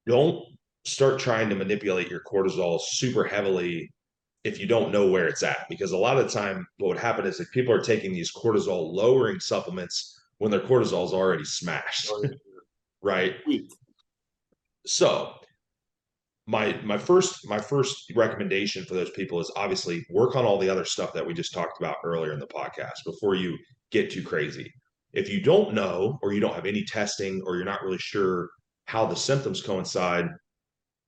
Don't start trying to manipulate your cortisol super heavily if you don't know where it's at, because a lot of the time what would happen is if people are taking these cortisol lowering supplements when their cortisol is already smashed, right? So my first recommendation for those people is obviously work on all the other stuff that we just talked about earlier in the podcast before you get too crazy. If you don't know, or you don't have any testing, or you're not really sure how the symptoms coincide,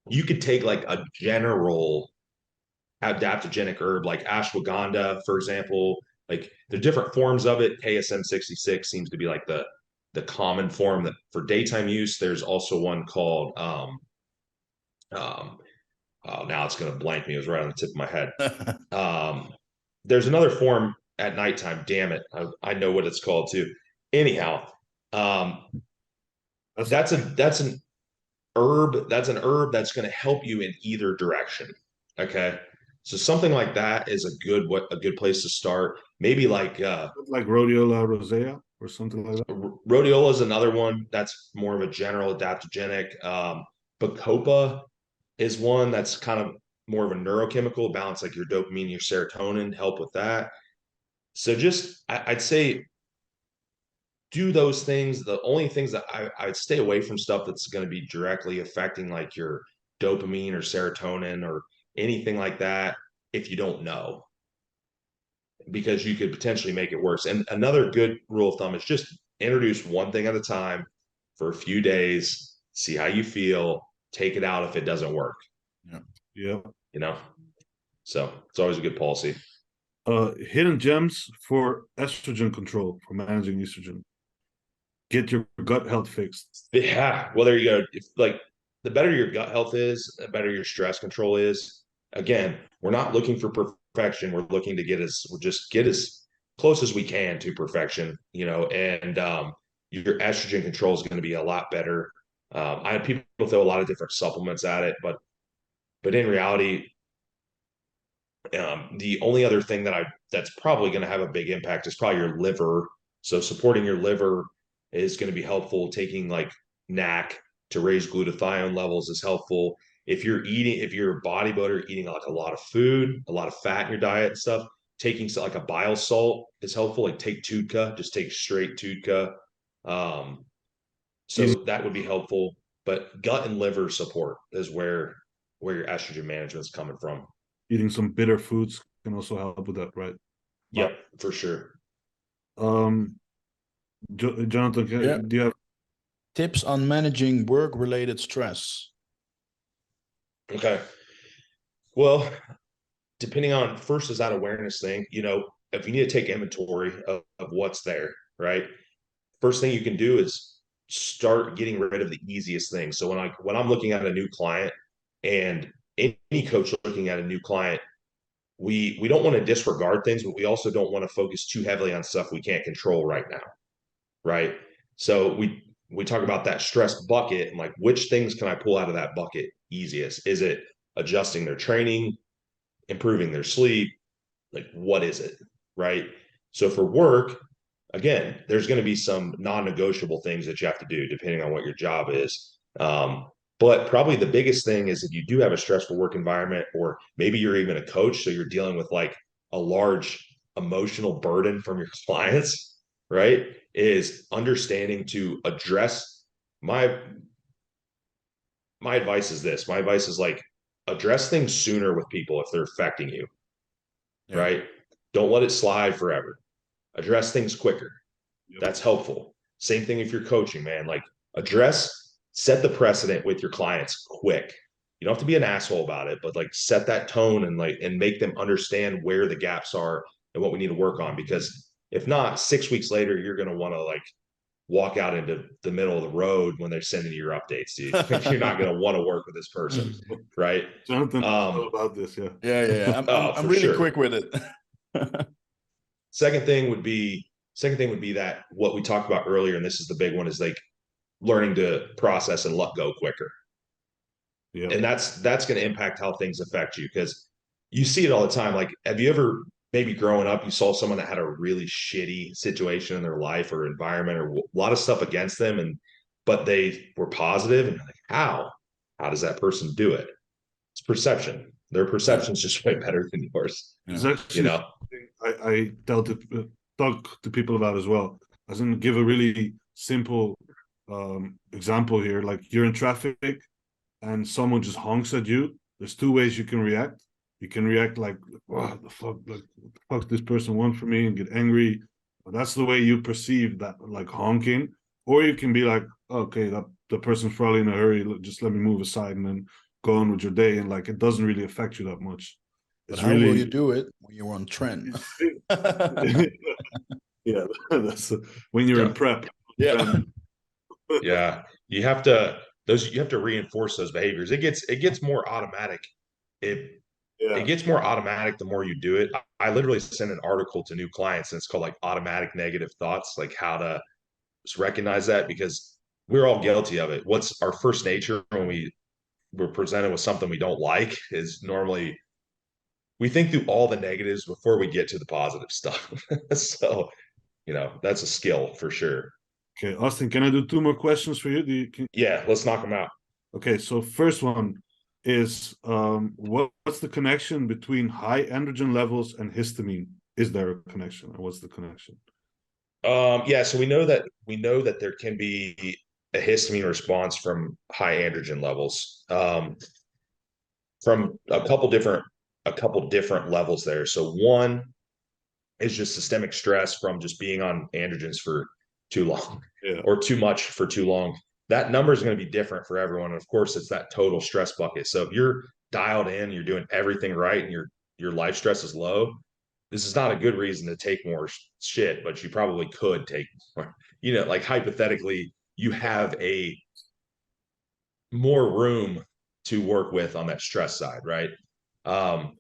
you could take like a general adaptogenic herb like ashwagandha, for example. Like the different forms of it. KSM 66 seems to be like the common form that for daytime use. There's also one called um oh, now it's going to blank me. It was right on the tip of my head. There's another form at nighttime. Damn it, I know what it's called too. Anyhow, that's an herb. That's an herb that's going to help you in either direction. Okay, so something like that is a good place to start. Maybe like rhodiola rosea or something like that. rhodiola is another one that's more of a general adaptogenic. Bacopa is one that's kind of more of a neurochemical balance, like your dopamine, your serotonin, help with that. So just I'd say do those things. The only things that I'd stay away from stuff that's going to be directly affecting like your dopamine or serotonin or anything like that if you don't know, because you could potentially make it worse. And another good rule of thumb is just introduce one thing at a time for a few days, see how you feel, take it out if it doesn't work. Yeah. You know, so it's always a good policy. Hidden gems for estrogen control, for managing estrogen. Get your gut health fixed. Yeah, well, there you go. If, like, the better your gut health is, the better your stress control is. Again, we're not looking for perfection. We're looking to get as close as we can to perfection, you know, and your estrogen control is going to be a lot better. I have people throw a lot of different supplements at it, but in reality, the only other thing that's probably going to have a big impact is probably your liver. So supporting your liver is going to be helpful. Taking like NAC to raise glutathione levels is helpful. If you're a bodybuilder eating like a lot of food, a lot of fat in your diet and stuff, taking like a bile salt is helpful. Like take TUDCA, just take straight TUDCA. So that would be helpful. But gut and liver support is where your estrogen management is coming from. Eating some bitter foods can also help with that, right? Yep, for sure. Jonathan, do you have tips on managing work-related stress? Okay. Well, depending on first is that awareness thing, you know, if you need to take inventory of what's there, right? First thing you can do is start getting rid of the easiest thing. So when I'm looking at a new client, and any coach looking at a new client, we don't want to disregard things, but we also don't want to focus too heavily on stuff we can't control right now, right? So we talk about that stress bucket and like which things can I pull out of that bucket easiest? Is it adjusting their training, improving their sleep? Like what is it, right? So for work, again, there's going to be some non-negotiable things that you have to do depending on what your job is. But probably the biggest thing is if you do have a stressful work environment, or maybe you're even a coach, so you're dealing with like a large emotional burden from your clients, right? Is understanding to address my advice is this. My advice is like address things sooner with people if they're affecting you, right? Don't let it slide forever. Address things quicker. That's helpful. Same thing if you're coaching, man. Like set the precedent with your clients quick. You don't have to be an asshole about it, but like set that tone and make them understand where the gaps are and what we need to work on. Because if not, 6 weeks later, you're going to want to like walk out into the middle of the road when they're sending you your updates, dude. You're not going to want to work with this person, right? Jonathan all about this? Yeah. I'm really quick with it. Second thing would be Second thing would be that what we talked about earlier, and this is the big one, is like learning to process and let go quicker. Yeah. And that's going to impact how things affect you, because you see it all the time. Like, have you ever, maybe growing up, you saw someone that had a really shitty situation in their life or environment or a lot of stuff against them, and but they were positive, and you're like, how does that person do it? It's perception. Their perception's just way better than yours. It's Yeah. actually You know, something I talk to people about as well. I was going to give a really simple example here. Like, you're in traffic and someone just honks at you. There's two ways you can react. You can react like, what the fuck, like, what the fuck this person want from me, and get angry. But that's the way you perceive that, like, honking. Or you can be like, okay, that the person's probably in a hurry. Just let me move aside and then go on with your day. And like, it doesn't really affect you that much. But It's how really will you do it when you're on trend? yeah, that's when you're in prep. Yeah. yeah, you have to reinforce those behaviors. It gets more automatic. It Yeah, gets more automatic the more you do it. I literally send an article to new clients, and it's called like automatic negative thoughts, like how to just recognize that, because we're all guilty of it. What's our first nature when we're presented with something we don't like is normally we think through all the negatives before we get to the positive stuff. So, that's a skill for sure. okay, Austin, can I do two more questions for you? Yeah, let's knock them out. Okay, so first one is what's the connection between high androgen levels and histamine? Is there a connection, or what's the connection? Yeah, so we know that there can be a histamine response from high androgen levels, from a couple different levels there. So one is just systemic stress from just being on androgens for too long, Yeah, or too much for too long. That number is going to be different for everyone. And of course, it's that total stress bucket. So if you're dialed in, you're doing everything right, and your life stress is low, this is not a good reason to take more shit, but you probably could take more. Like hypothetically, you have a more room to work with on that stress side, right? Um,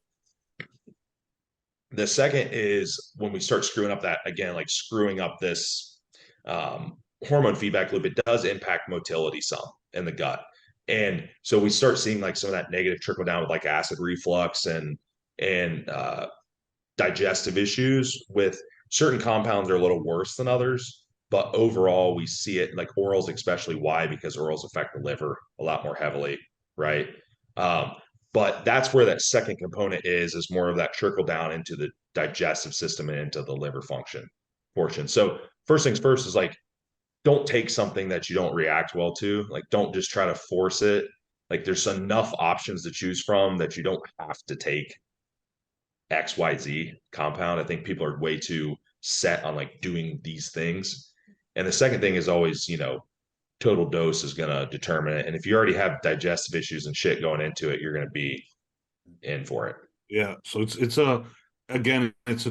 the second is when we start screwing up that, again, like screwing up this hormone feedback loop, it does impact motility some in the gut. And so we start seeing like some of that negative trickle down with like acid reflux and digestive issues. With certain compounds are a little worse than others, but overall we see it like orals, especially. Why? Because orals affect the liver a lot more heavily, right? um, but that's where that second component is more of that trickle down into the digestive system and into the liver function portion. So first things first is like, don't take something that you don't react well to. Like, don't just try to force it. Like, there's enough options to choose from that you don't have to take XYZ compound. I think people are way too set on like doing these things. And the second thing is always, total dose is going to determine it. And if you already have digestive issues and shit going into it, you're going to be in for it. yeah. So it's a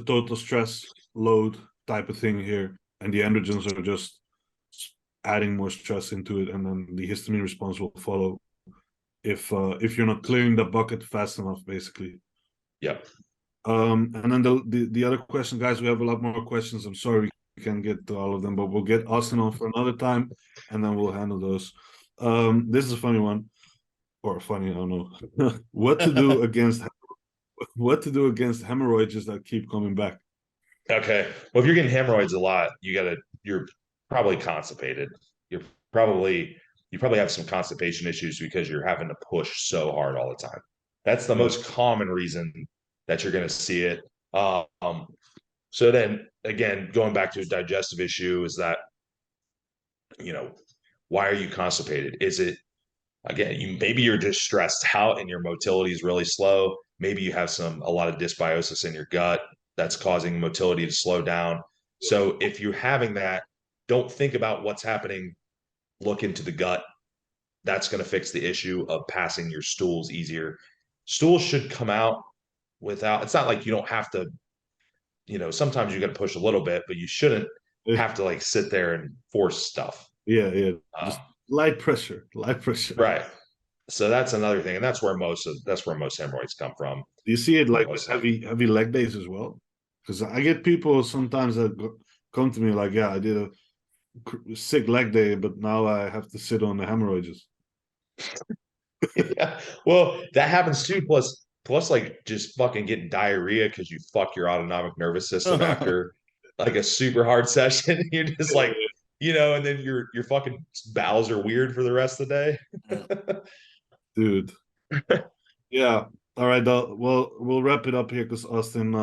total stress load type of thing here, and the androgens are just adding more stress into it, and then the histamine response will follow if you're not clearing the bucket fast enough, basically. Yep. And then the other question, guys, we have a lot more questions. I'm sorry we can't get to all of them, but we'll get Austin on for another time, and then we'll handle those. This is a funny one, or funny, I don't know. What to do against hemorrhoids that keep coming back? Okay. Well, if you're getting hemorrhoids a lot, you're probably constipated. You're probably you probably have some constipation issues because you're having to push so hard all the time. That's the most common reason that you're going to see it. So then again, going back to a digestive issue, is that, why are you constipated? Is it, again, maybe you're just stressed out and your motility is really slow. Maybe you have a lot of dysbiosis in your gut that's causing motility to slow down. So if you're having that, don't think about what's happening. Look into the gut. That's going to fix the issue of passing your stools easier. Stools should come out without, it's not like you don't have to, sometimes you got to push a little bit, but you shouldn't have to like sit there and force stuff. Yeah. Just light pressure. Right. So that's another thing, and that's where most hemorrhoids come from. Do you see it like with heavy leg days as well? Because I get people sometimes that come to me like, yeah, I did a sick leg day, but now I have to sit on the hemorrhoids. Yeah. Well, that happens too. Plus, like just fucking getting diarrhea because you fuck your autonomic nervous system after like a super hard session. You're just like, and then your fucking bowels are weird for the rest of the Yeah. day. Dude. Yeah. All right. Well, we'll wrap it up here because Austin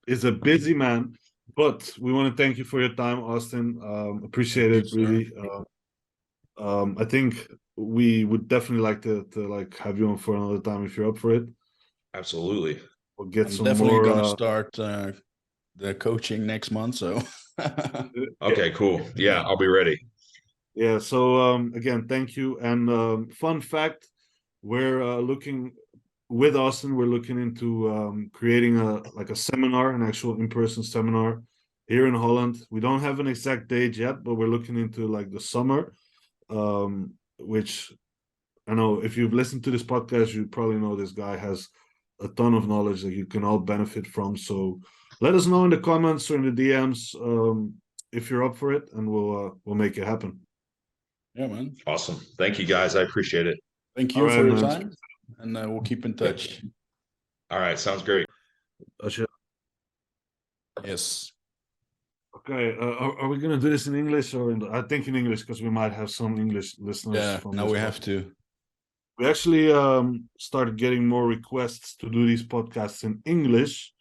is a busy man. But we want to thank you for your time, Austin. Thank Appreciate you, it sir. really. I think we would definitely like to like have you on for another time if you're up for it. Absolutely. We'll get I'm some definitely more. gonna start the coaching next month. So Okay, cool. Yeah, I'll be ready. Yeah. So again, thank you. And fun fact, we're looking with Austin. We're looking into creating a seminar, an actual in-person seminar here in Holland. We don't have an exact date yet, but we're looking into like the summer, which I know if you've listened to this podcast, you probably know this guy has a ton of knowledge that you can all benefit from. So let us know in the comments or in the DMs if you're up for it, and we'll make it happen. yeah, man. Awesome. Thank you guys. I appreciate it. Thank All you right, for your man. time, and we'll keep in touch. All right, sounds great. Yes. Okay, are we gonna do this in English or I think in English because we might have some English listeners Yeah. from Now this we podcast. have to. We actually started getting more requests to do these podcasts in English,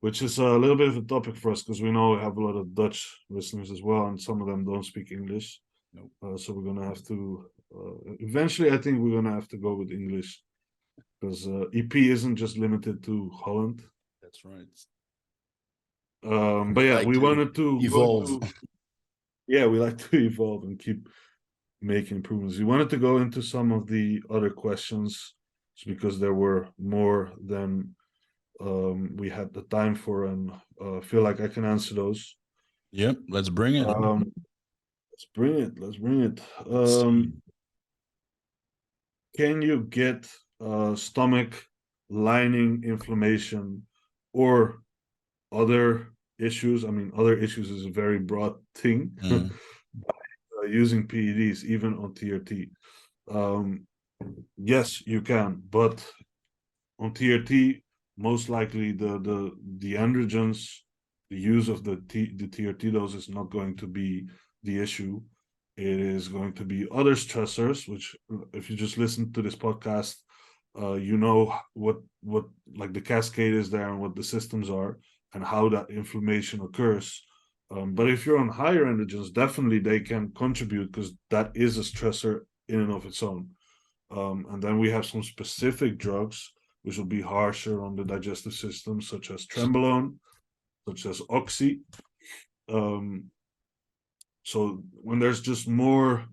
which is a little bit of a topic for us because we know we have a lot of Dutch listeners as well, and some of them don't speak English. Nope. So we're gonna have to eventually. I think we're gonna have to go with English because EP isn't just limited to Holland. That's right. But yeah, Like we to wanted to evolve. yeah, we like to evolve and keep making improvements. We wanted to go into some of the other questions because there were more than we had the time for, and feel like I can answer those. Yep. Let's bring it. Let's bring it. Let's bring it. Let's see. Can you get stomach lining inflammation or other issues? I mean, other issues is a very broad thing. Mm. Using PEDs, even on TRT. Yes, you can, but on TRT, most likely the androgens, the use of the TRT dose is not going to be the issue. It is going to be other stressors, which if you just listen to this podcast, you know what like the cascade is there and what the systems are and how that inflammation occurs. But if you're on higher androgens, definitely they can contribute because that is a stressor in and of its own. And then we have some specific drugs which will be harsher on the digestive system, such as trenbolone, such as oxy. So when there's just more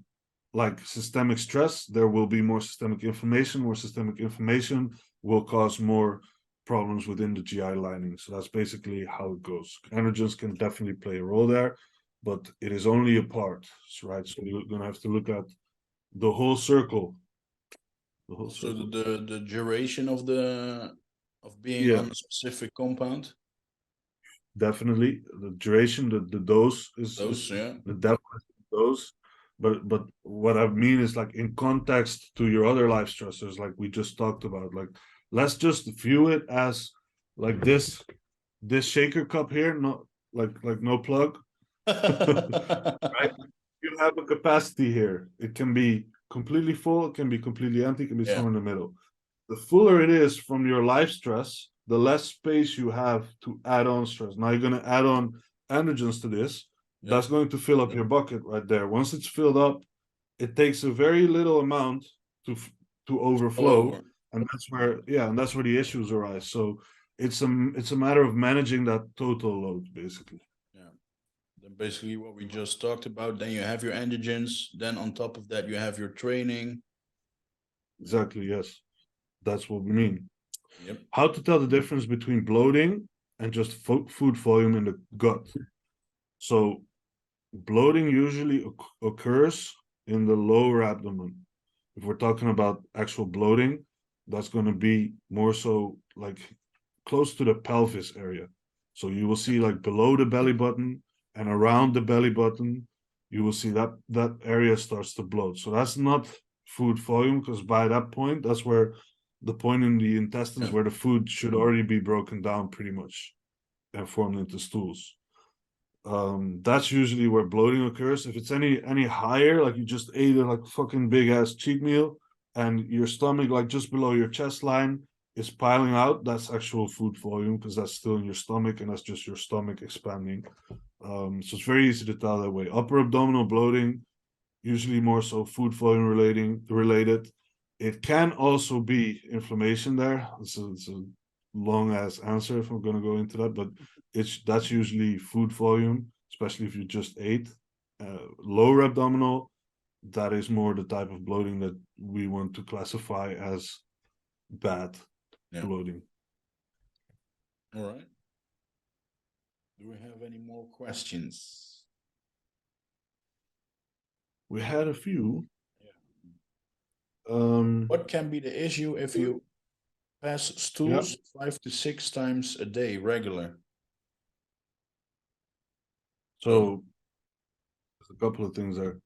like systemic stress, there will be more systemic inflammation. More systemic inflammation will cause more problems within the GI lining. So that's basically how it goes. Androgens can definitely play a role there, but it is only a part, right? So you're going to have to look at the whole circle. The whole So circle. the duration of being Yeah. on a specific compound. Definitely the duration, the dose is Yeah. the depth of the dose. But what I mean is like in context to your other life stressors, like we just talked about, like let's just view it as like this shaker cup here, not like no plug. Right? You have a capacity here. It can be completely full, it can be completely empty, it can be Yeah. somewhere in the middle. The fuller it is from your life stress, the less space you have to add on stress. Now you're going to add on androgens to this. Yeah. That's going to fill up your bucket right there. Once it's filled up, it takes a very little amount to overflow, and that's where the issues arise. So it's a matter of managing that total load, basically. Yeah. Then basically what we just talked about. Then you have your androgens. Then on top of that, you have your training. Exactly. Yes, that's what we mean. Yep. How to tell the difference between bloating and just food volume in the gut. So bloating usually occurs in the lower abdomen. If we're talking about actual bloating, that's going to be more so like close to the pelvis area. So you will see like below the belly button and around the belly button, you will see that that area starts to bloat. So that's not food volume, because by that point, that's where the point in the intestines where the food should already be broken down pretty much and formed into stools. That's usually where bloating occurs. If it's any higher, like you just ate a like fucking big ass cheat meal and your stomach like just below your chest line is piling out, that's actual food volume, because that's still in your stomach and that's just your stomach expanding. So it's very easy to tell that way. Upper abdominal bloating, usually more so food volume related. It can also be inflammation there. It's a long ass answer if I'm going to go into that, but that's usually food volume, especially if you just ate. Lower abdominal, that is more the type of bloating that we want to classify as bad bloating. All right. Do we have any more questions? We had a few. What can be the issue if you pass stools 5 to 6 times a day regular? So there's a couple of things there.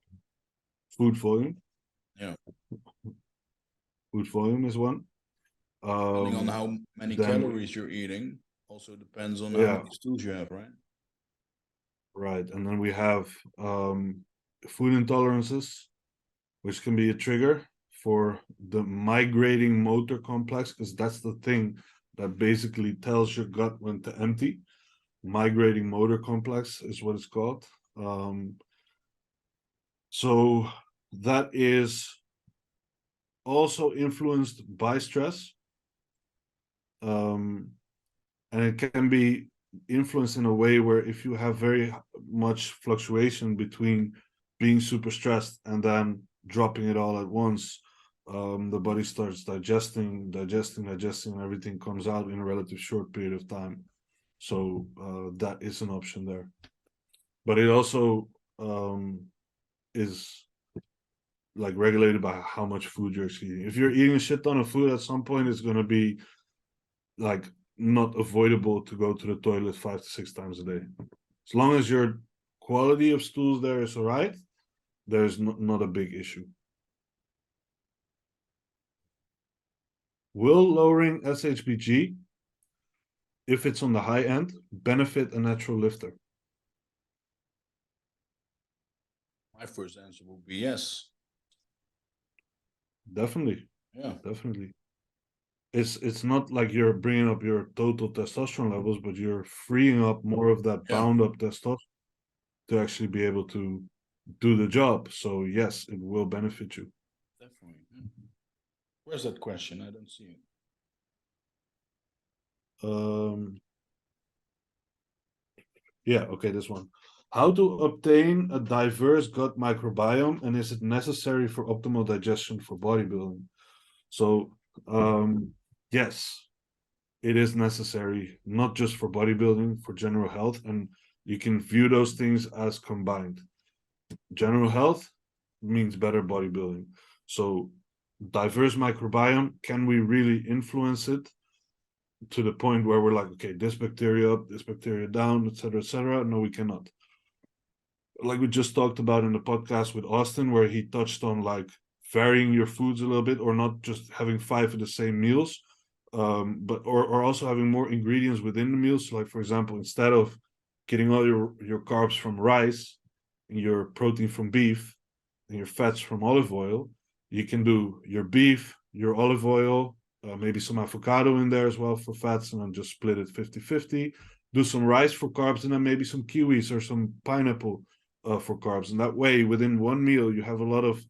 Food volume. Yeah. Food volume is one. Depending on how many calories you're eating, also depends on how many stools you have, right? Right. And then we have food intolerances, which can be a trigger for the migrating motor complex, because that's the thing that basically tells your gut when to empty. Migrating motor complex is what it's called. So that is also influenced by stress. And it can be influenced in a way where if you have very much fluctuation between being super stressed and then dropping it all at once, the body starts digesting, and everything comes out in a relative short period of time. So that is an option there. But it also is like regulated by how much food you're eating. If you're eating a shit ton of food, at some point it's going to be like not avoidable to go to the toilet 5 to 6 times a day. As long as your quality of stools there is all right, there's not a big issue. Will lowering SHBG, if it's on the high end, benefit a natural lifter? My first answer would be yes. Definitely. Yeah. Definitely. It's not like you're bringing up your total testosterone levels, but you're freeing up more of that bound up testosterone to actually be able to do the job. So yes, it will benefit you. Definitely. Where's that question? I don't see it. Yeah, okay, this one. How to obtain a diverse gut microbiome, and is it necessary for optimal digestion for bodybuilding? So yes, it is necessary, not just for bodybuilding, for general health, and you can view those things as combined. General health means better bodybuilding. So diverse microbiome, can we really influence it to the point where we're like, okay, this bacteria up, this bacteria down, etc., etc.? No, we cannot. Like we just talked about in the podcast with Austin, where he touched on like varying your foods a little bit, or not just having 5 of the same meals, but or also having more ingredients within the meals. So like, for example, instead of getting all your carbs from rice and your protein from beef and your fats from olive oil, you can do your beef, your olive oil, maybe some avocado in there as well for fats, and then just split it 50-50. Do some rice for carbs, and then maybe some kiwis or some pineapple for carbs. And that way, within one meal, you have a lot of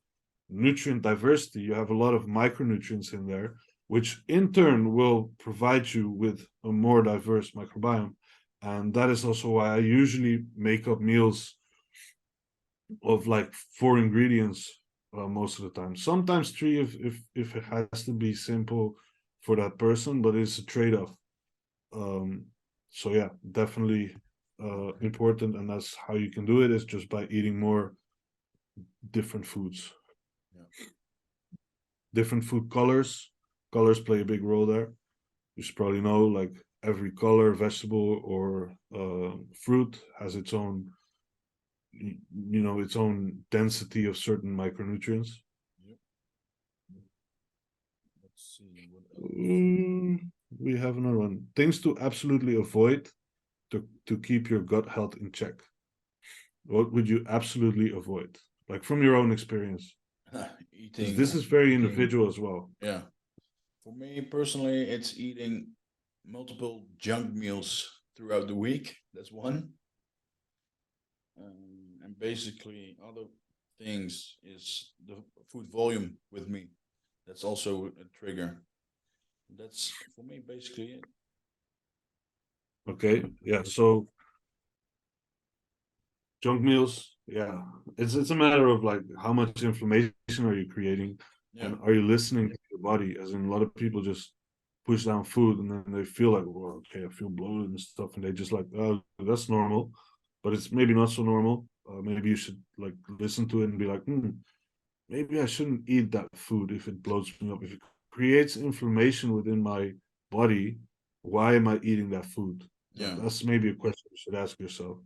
nutrient diversity. You have a lot of micronutrients in there, which in turn will provide you with a more diverse microbiome. And that is also why I usually make up meals of like 4 ingredients most of the time. Sometimes 3 if it has to be simple for that person, but it's a trade-off. So yeah, definitely important, and that's how you can do it, is just by eating more different foods. Different food colors play a big role there. You should probably know, like every color, vegetable or fruit has its own its own density of certain micronutrients. Yep. Let's see what else. We have another one. Things to absolutely avoid to keep your gut health in check. What would you absolutely avoid? Like from your own experience. Because Eating. this is very eating- individual as well. Yeah. For me personally, it's eating multiple junk meals throughout the week. That's one. And basically, other things is the food volume with me. That's also a trigger. That's for me basically it. Okay. Yeah. So junk meals, yeah. It's a matter of like how much inflammation are you creating, Yeah. and are you listening to your body? As in, a lot of people just push down food and then they feel like, well, okay, I feel bloated and stuff, and they just like, oh, that's normal, but it's maybe not so normal. Maybe you should like listen to it and be like, maybe I shouldn't eat that food if it bloats me up. If it creates inflammation within my body, why am I eating that food? Yeah. That's maybe a question you should ask yourself.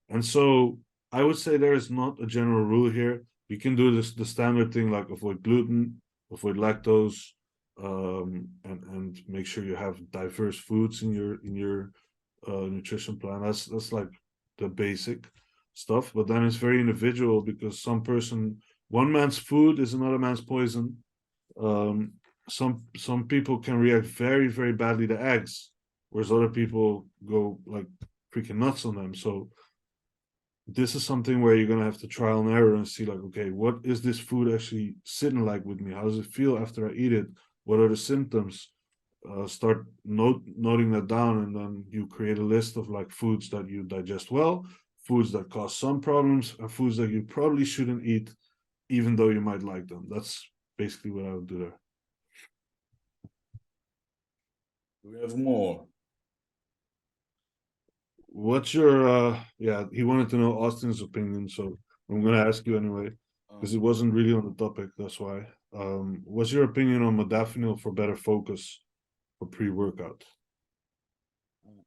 And so I would say there is not a general rule here. You can do this the standard thing like avoid gluten, avoid lactose, and make sure you have diverse foods in your nutrition plan. That's like the basic stuff. But then it's very individual because one man's food is another man's poison. Um, some people can react very, very badly to eggs, whereas other people go like freaking nuts on them. So this is something where you're gonna have to trial and error and see like, okay, what is this food actually sitting like with me? How does it feel after I eat it? What are the symptoms? Start noting that down, and then you create a list of like foods that you digest well, foods that cause some problems, and foods that you probably shouldn't eat, even though you might like them. That's basically what I would do there. Do we have more? What's your yeah, he wanted to know Austin's opinion, so I'm gonna ask you anyway, because it wasn't really on the topic, that's why. What's your opinion on modafinil for better focus for pre-workout?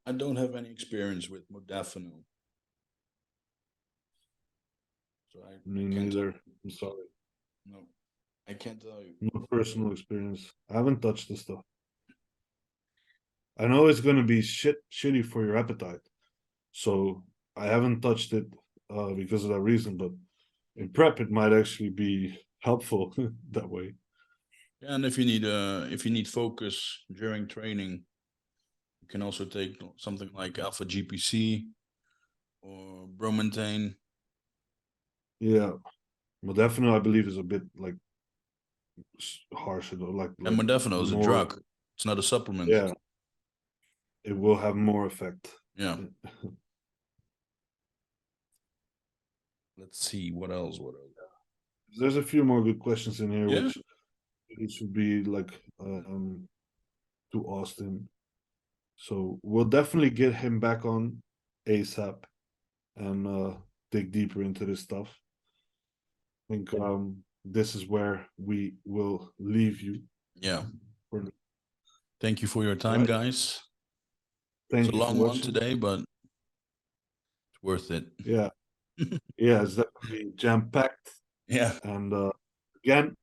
I don't have any experience with modafinil. So Me I can't neither. I'm sorry. no. I can't tell you. No personal experience. I haven't touched this stuff. I know it's gonna be shitty for your appetite. So I haven't touched it because of that reason, but in prep it might actually be helpful that way. Yeah, and if you need focus during training, you can also take something like alpha GPC or bromantane. Yeah, modafinil I believe is a bit like harsher though, And like modafinil is a more. drug. It's not a supplement. Yeah, it will have more effect. Yeah. Let's see what else. There's a few more good questions in here, Yeah. which it should be like to Austin. So we'll definitely get him back on ASAP and dig deeper into this stuff. I think this is where we will leave you. Yeah. For, Thank you for your time, right. guys. Thank It's a you for long one watching today, but it's worth it. Yeah. Yeah, it's definitely jam-packed. Yeah. And again,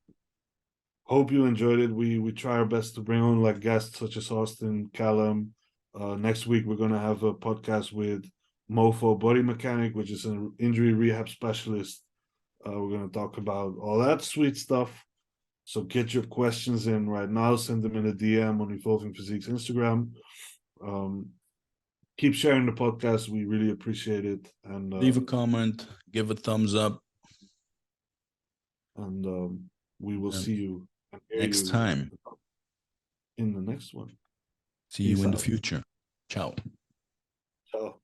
hope you enjoyed it. We try our best to bring on like guests such as Austin, Callum. Next week we're gonna have a podcast with Mofo Body Mechanic, which is an injury rehab specialist. We're gonna talk about all that sweet stuff. So get your questions in right now. Send them in a DM on Evolving Physique's Instagram. Keep sharing the podcast. We really appreciate it. And leave a comment, give a thumbs up. And we will see you next time in the next one. See you in the future. Ciao. Ciao.